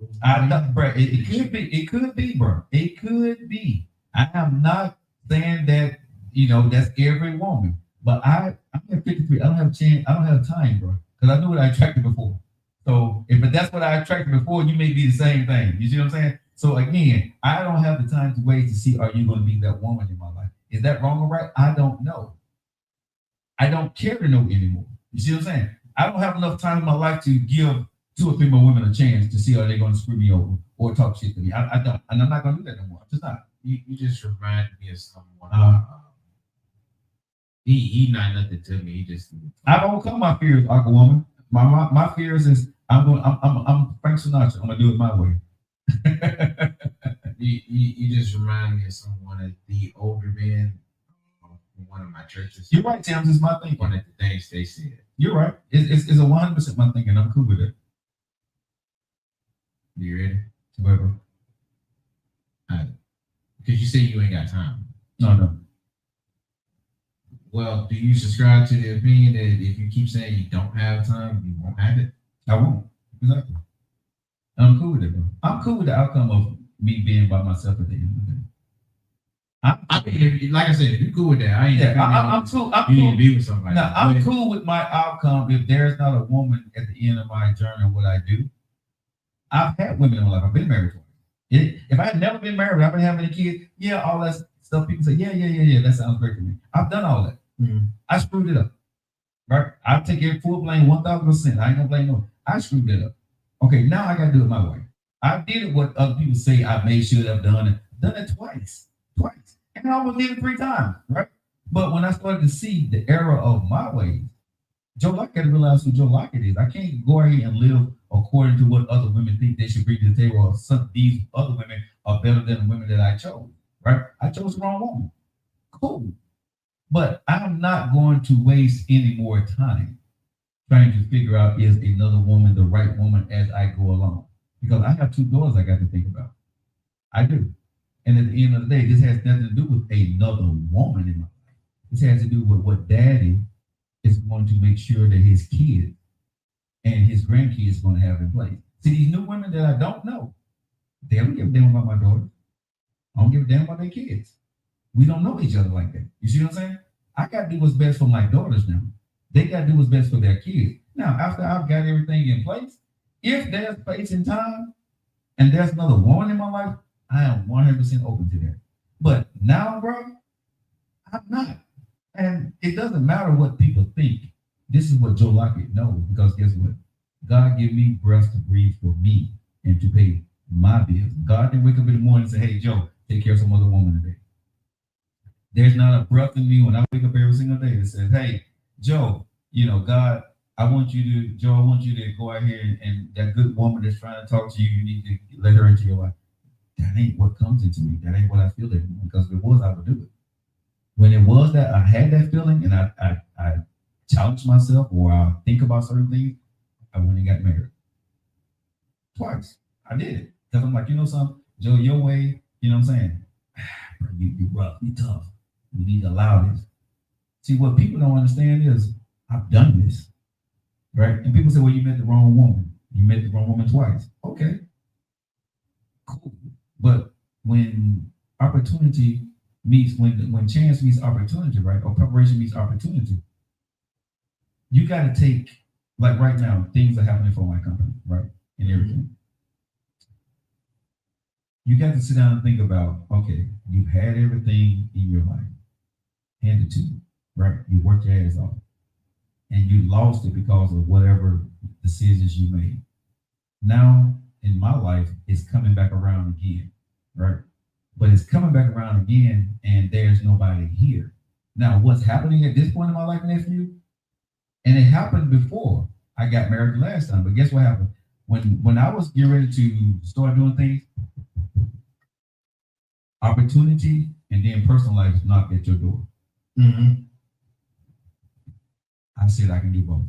Bro, it could be. It could be, bro. It could be. I am not saying that, that's every woman. But I'm at 53. I don't have a chance. I don't have time, bro. Because I knew what I attracted before. So if that's what I attracted before, you may be the same thing. You see what I'm saying? So again, I don't have the time to wait to see, are you going to be that woman in my life? Is that wrong or right? I don't know. I don't care to know anymore. You see what I'm saying? I don't have enough time in my life to give 2 or 3 more women a chance to see, are they going to screw me over or talk shit to me. I don't. And I'm not going to do that no more. I'm just not. You just remind me of someone. He not nothing to me. He just. I've overcome my fears, Aqua Woman. My fears is I'm Frank Sinatra. I'm gonna do it my way. you just remind me of someone of the older men from one of my churches. You're right, Tim. This is my thinking. One of the things they said. You're right. It's a 100% my thinking. I'm cool with it. You ready? Whatever. Because you say you ain't got time. No. Well, do you subscribe to the opinion that if you keep saying you don't have time, you won't have it? I won't. Exactly. I'm cool with it, bro. I'm cool with the outcome of me being by myself at the end of the day. I mean, like I said, if you're cool with that, I ain't. Yeah, I'm cool. You need to be with somebody. No, I'm cool with my outcome if there's not a woman at the end of my journey of what I do. I've had women in my life. I've been married twice. If I had never been married, I've been having a kid. Yeah, all that stuff. People say, yeah. That sounds great to me. I've done all that. I screwed it up. Right? I take it full blame 1,000%. I ain't gonna blame no one. I screwed it up. Okay, now I gotta do it my way. I did it what other people say I may should have done it. Done it twice. And I almost did it 3 times, right? But when I started to see the error of my ways, Joe Lockett realized who Joe Lockett is. I can't go ahead and live according to what other women think they should bring to the table, or some these other women are better than the women that I chose, right? I chose the wrong woman. Cool. But I'm not going to waste any more time trying to figure out, is another woman the right woman as I go along? Because I have 2 daughters I got to think about. I do. And at the end of the day, this has nothing to do with another woman in my life. This has to do with what daddy is going to make sure that his kids and his grandkids are going to have in place. See, these new women that I don't know, they don't give a damn about my daughters. I don't give a damn about their kids. We don't know each other like that. You see what I'm saying? I got to do what's best for my daughters now. They got to do what's best for their kids. Now, after I've got everything in place, if there's space and time and there's another woman in my life, I am 100% open to that. But now, bro, I'm not. And it doesn't matter what people think. This is what Joe Lockett knows, because guess what? God gave me breath to breathe for me and to pay my bills. God didn't wake up in the morning and say, hey, Joe, take care of some other woman today. There's not a breath in me when I wake up every single day that says, hey, Joe, God, I want you to go out here and that good woman that's trying to talk to you, you need to let her into your life. That ain't what comes into me. That ain't what I feel anymore. Because if it was, I would do it. When it was that I had that feeling and I challenge myself or I think about certain things, I went and got married. Twice. I did it. Because I'm like, you know something, Joe, your way, you know what I'm saying? Bro, you rough, you tough. We need to allow this. See, what people don't understand is I've done this. Right? And people say, well, you met the wrong woman. You met the wrong woman twice. Okay. Cool. But when opportunity meets, when chance meets opportunity, right? Or preparation meets opportunity, you got to take, like right now, things are happening for my company, right? And everything. You got to sit down and think about, okay, you had everything in your life handed to you, right? You worked your ass off. And you lost it because of whatever decisions you made. Now, in my life, it's coming back around again, right? But it's coming back around again, and there's nobody here. Now, what's happening at this point in my life, nephew? And it happened before I got married last time. But guess what happened? When I was getting ready to start doing things, opportunity and then personal life knocked at your door. Mm-hmm. I said I can do both,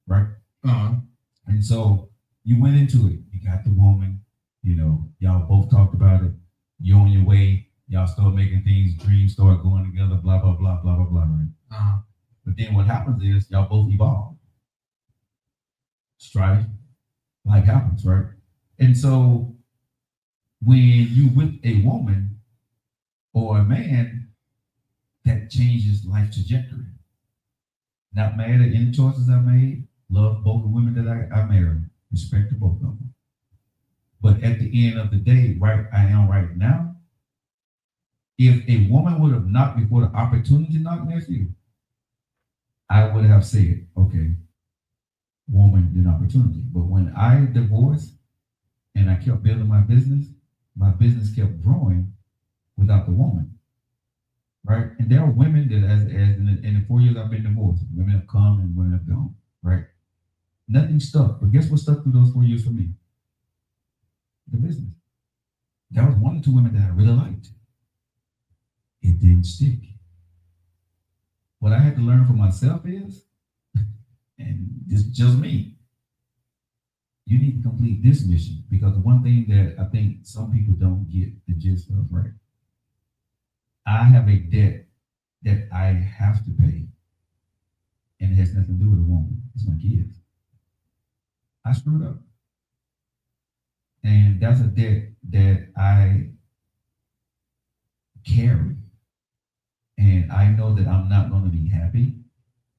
right? And so you went into it. You got the woman, you know, y'all both talked about it. You're on your way. Y'all start making things, dreams start going together, blah, blah, blah, blah, blah, blah, right? But then what happens is y'all both evolve. Strife, life happens, right? And so when you with a woman or a man, that changes life trajectory. Not mad at any choices I made. Love both the women that I married. Respect to both of them. But at the end of the day, right, I am right now. If a woman would have knocked before the opportunity knocked next you, I would have said, okay, woman, then opportunity. But when I divorced and I kept building my business kept growing without the woman. Right? And there are women that as in the 4 years I've been divorced, women have come and women have gone, right? Nothing stuck. But guess what stuck through those 4 years for me? The business. There was 1 or 2 women that I really liked. It didn't stick. What I had to learn for myself is, and this is just me, you need to complete this mission. Because the one thing that I think some people don't get the gist of, right? I have a debt that I have to pay, and it has nothing to do with a woman. It's my kids. I screwed up. And that's a debt that I carry. And I know that I'm not going to be happy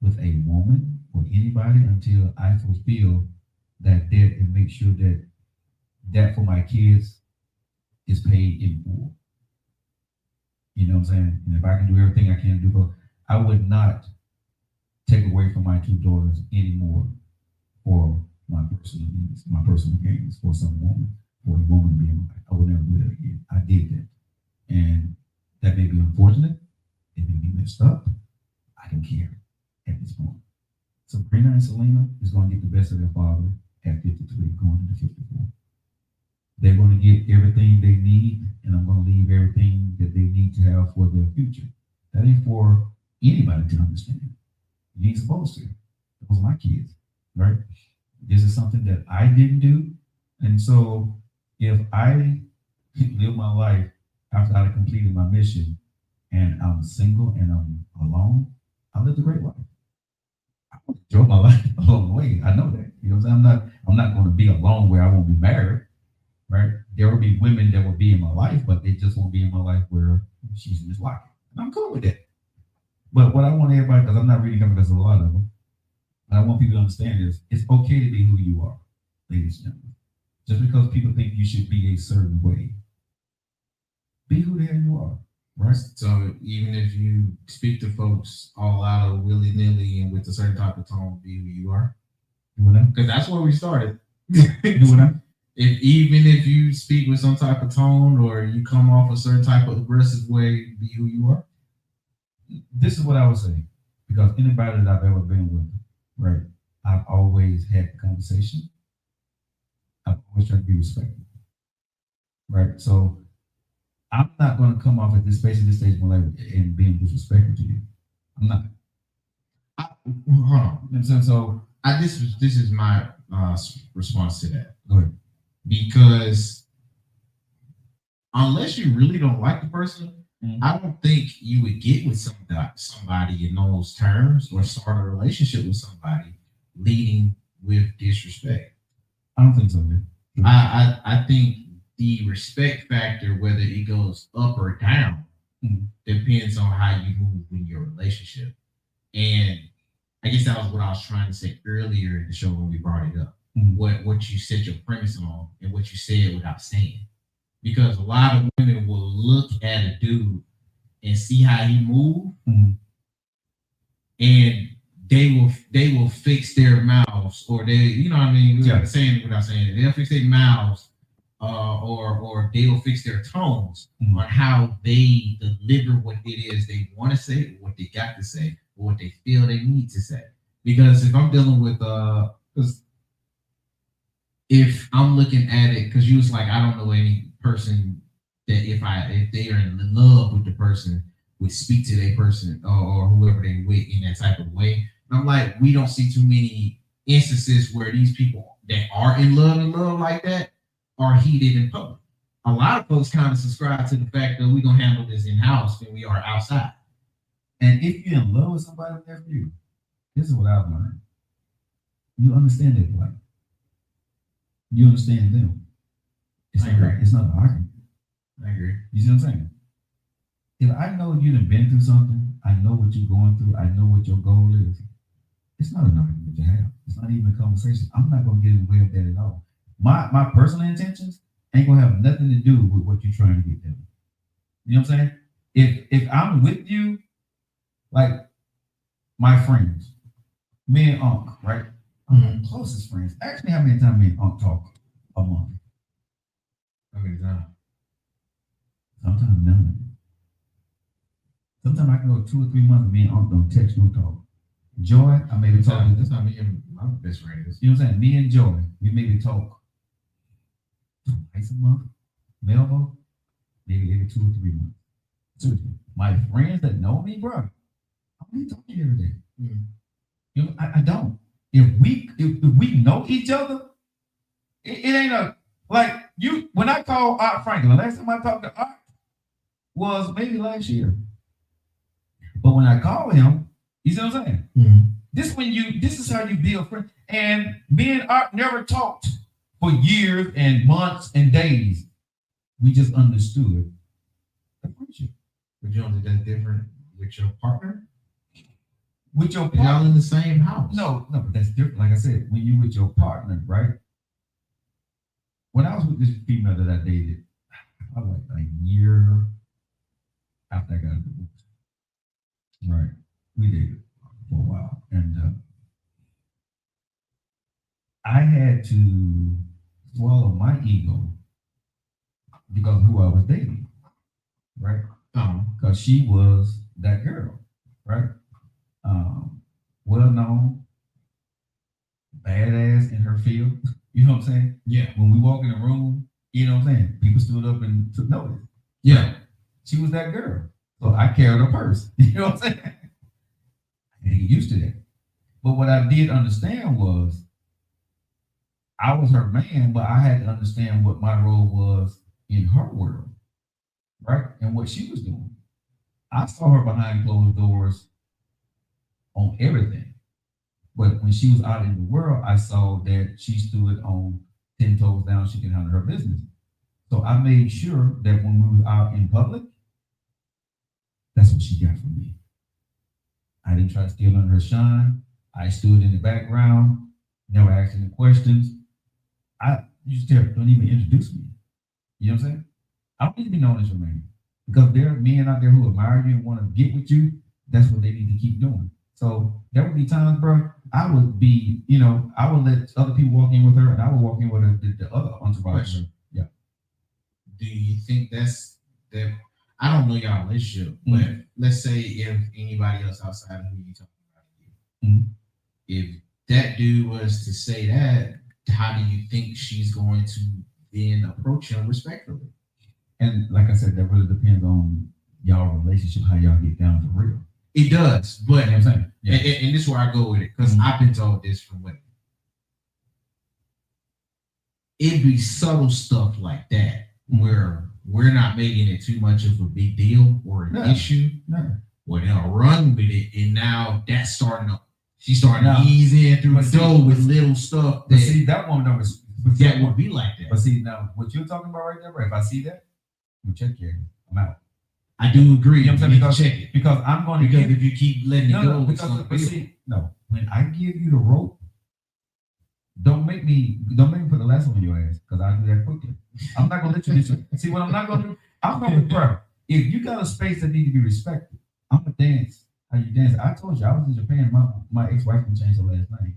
with a woman or anybody until I fulfill that debt and make sure that for my kids is paid in full. You know what I'm saying? And if I can do everything I can do, but I would not take away from my 2 daughters anymore for my personal needs, my personal gains, for some woman, for a woman to be in my life. I would never do that again. I did that. And that may be unfortunate. It may be messed up. I don't care at this point. Sabrina and Selena is going to get the best of their father at 53, going into 54. They're going to get everything they need, and I'm going to leave everything that they need to have for their future. That ain't for anybody to understand. You ain't supposed to. Those are my kids, right? This is something that I didn't do. And so if I live my life after I completed my mission and I'm single and I'm alone, I lived a great life. I enjoyed my life along the way. I know that. You know what I'm saying? I'm not going to be alone where I won't be married. Right? There will be women that will be in my life, but they just won't be in my life where she's in this Lockett. And I'm cool with that. But what I want everybody, because I'm not reading them because there's a lot of them, what I want people to understand is it's okay to be who you are, ladies and gentlemen. Just because people think you should be a certain way, be who the hell you are. Right? So even if you speak to folks all out of willy-nilly and with a certain type of tone, be who you are. Because that's where we started. Doing that. Even if you speak with some type of tone or you come off a certain type of aggressive way, be who you are. This is what I would say, because anybody that I've ever been with, right, I've always had the conversation. I've always tried to be respectful, right? So I'm not going to come off at this space, at this stage of my life and being disrespectful to you. I'm not. Hold on. So this is my response to that. go ahead. Because unless you really don't like the person, I don't think you would get with somebody in those terms or start a relationship with somebody leading with disrespect. I don't think so, man. I think the respect factor, whether it goes up or down, depends on how you move in your relationship. And I guess that was what I was trying to say earlier in the show when we brought it up. What you set your premise on and what you said without saying. Because a lot of women will look at a dude and see how he moves, and they will fix their mouths, or they, you know what I mean? Saying it without saying it. They'll fix their mouths, or they'll fix their tones on how they deliver what it is they want to say, or what they got to say, or what they feel they need to say. Because if I'm dealing with because if I'm looking at it, because you was like, I don't know any person that if they are in love with the person would speak to their person or whoever they with in that type of way. And I'm like, we don't see too many instances where these people that are in love like that are heated in public. A lot of folks kind of subscribe to the fact that we're gonna handle this in house than we are outside. And if you're in love with somebody with that view, this is what I've learned. You understand their plight. You understand them. It's not an argument. I agree. You see what I'm saying? If I know you've been through something, I know what you're going through, I know what your goal is. It's not an argument to have. It's not even a conversation. I'm not going to get in the way of that at all. My personal intentions ain't going to have nothing to do with what you're trying to get done. You know what I'm saying? If I'm with you, like my friends, me and Unc, right? I'm my closest friends. Ask me how many times me and Unc talk a month. How many times? Sometimes none. Sometimes I can go 2 or 3 months and me and Unc don't text, no talk. Joy, I maybe talk. That's not me and my best friend is. You know what I'm saying? Me and Joy, we maybe talk twice a month. Melvo, maybe every 2 or 3 months. Seriously. My friends that know me, bro, I don't talk to you every day. You know, I don't. If we know each other, it ain't a like you. When I call Art Franklin, the last time I talked to Art was maybe last year. But when I call him, you see what I'm saying? This is how you build friends. And me and Art never talked for years and months and days. We just understood the friendship. But you don't think that's different with your partner? With your partner, y'all in the same house. No, but that's different. Like I said, when you with your partner, right? When I was with this female that I dated, I was like a year after I got a divorce. Right. We dated for a while. And I had to swallow my ego because of who I was dating. Right? Because she was that girl, right? Well known, badass in her field. You know what I'm saying? Yeah. When we walk in the room, you know what I'm saying? People stood up and took notice. Yeah. She was that girl. So I carried her purse. You know what I'm saying? I didn't get used to that. But what I did understand was I was her man, but I had to understand what my role was in her world, right? And what she was doing. I saw her behind closed doors on everything. But when she was out in the world, I saw that she stood on 10 toes down, she can handle her business. So I made sure that when we were out in public, that's what she got from me. I didn't try to steal under her shine. I stood in the background, never asked any questions. You just don't even introduce me. You know what I'm saying? I don't need to be known as your man. Because there are men out there who admire you and want to get with you. That's what they need to keep doing. So there would be times, bro, I would be, I would let other people walk in with her and I would walk in with the other entourage. Yeah. Do you think that's that? I don't know y'all relationship, but let's say if anybody else outside of who you talking about, if that dude was to say that, how do you think she's going to then approach him respectfully? And like I said, that really depends on y'all relationship, how y'all get down for real. It does, but You know what I'm saying? Yeah. and this is where I go with it because I've been told this from women. It'd be subtle stuff like that where we're not making it too much of a big deal or an issue. No. Well, they'll run with it, and now that's starting to. She's starting to ease in through the door with little stuff. But see, that woman don't. That would be like that. But see, now what you're talking about right there, bro. If I see that, I'm gonna check here. I'm out. I do agree. You know what I'm saying? Check it because I'm going to because if you keep letting it go, when I give you the rope, don't make me put the lasso on your ass because I do that quickly. I'm not gonna let you see what I'm not gonna do. I'm gonna bro. If you got a space that need to be respected, I'm gonna dance how you dance. I told you I was in Japan. My ex-wife changed her last night.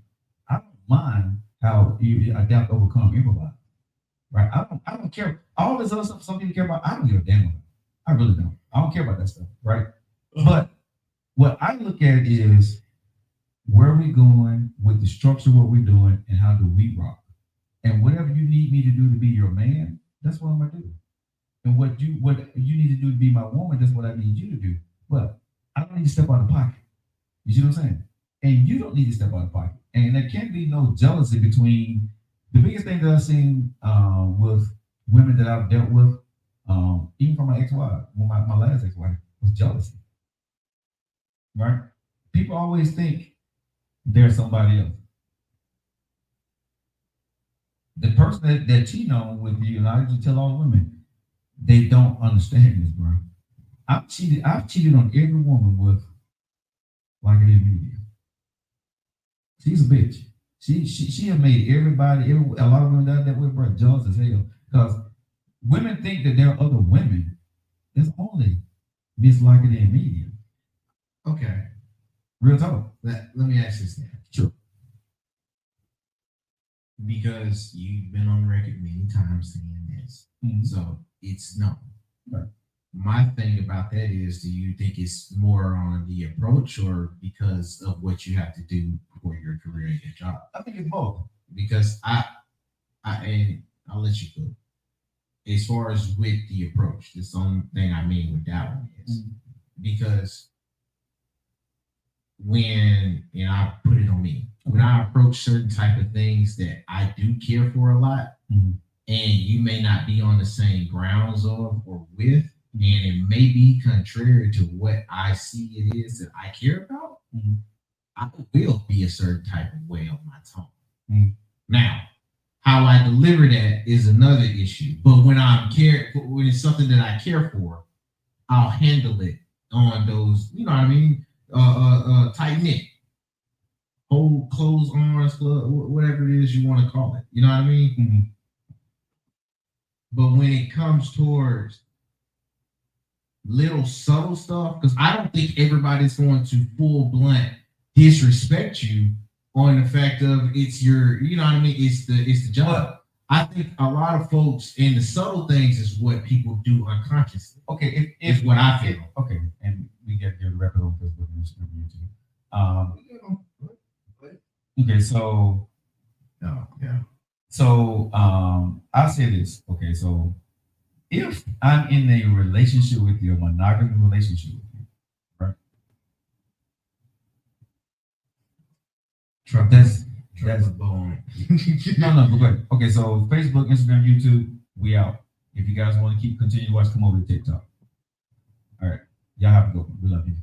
I don't mind how you adapt, overcome, improvise. Right? I don't care. All this other stuff some people care about, I don't give a damn about. I really don't. I don't care about that stuff, right? But what I look at is where are we going with the structure, what we're doing, and how do we rock? And whatever you need me to do to be your man, that's what I'm gonna do. And what you need to do to be my woman, that's what I need you to do. But I don't need to step out of pocket. You see what I'm saying? And you don't need to step out of pocket. And there can't be no jealousy between the biggest thing that I've seen with women that I've dealt with, even from my ex-wife, my last ex-wife, was jealousy. Right? People always think there's somebody else. The person that cheating on with you, and I usually tell all women, they don't understand this, bro. I've cheated on every woman with like it in media. She's a bitch. She has made a lot of women that with bro jealous as hell. Because women think that there are other women. There's only Miss Lockett in media. Okay. Real talk. Let me ask this now. Sure. Because you've been on record many times saying this. Mm-hmm. So it's known. Right. My thing about that is, do you think it's more on the approach or because of what you have to do for your career and your job? I think it's both. Because and I'll let you go. As far as with the approach, the only thing I mean with that one is because when, and I put it on me, when I approach certain type of things that I do care for a lot, and you may not be on the same grounds of or with, and it may be contrary to what I see it is that I care about, I will be a certain type of way on my tone. Now, how I deliver that is another issue. But when when it's something that I care for, I'll handle it on those, you know what I mean? Tight knit, hold closed arms, whatever it is you want to call it. You know what I mean? But when it comes towards little subtle stuff, because I don't think everybody's going to full blunt disrespect you on the fact of it's your, you know what I mean? It's the job. But I think a lot of folks in the subtle things is what people do unconsciously. Okay, it's what I feel. Okay, and we get to wrap it on Facebook and Instagram, YouTube. Okay, so So I'll say this. Okay, so if I'm in a relationship with you, a monogamous relationship with you, right? That's a bone. No, but go ahead. Okay, so Facebook, Instagram, YouTube, we out. If you guys want to continue to watch, come over to TikTok. All right, y'all have a good one. We love you.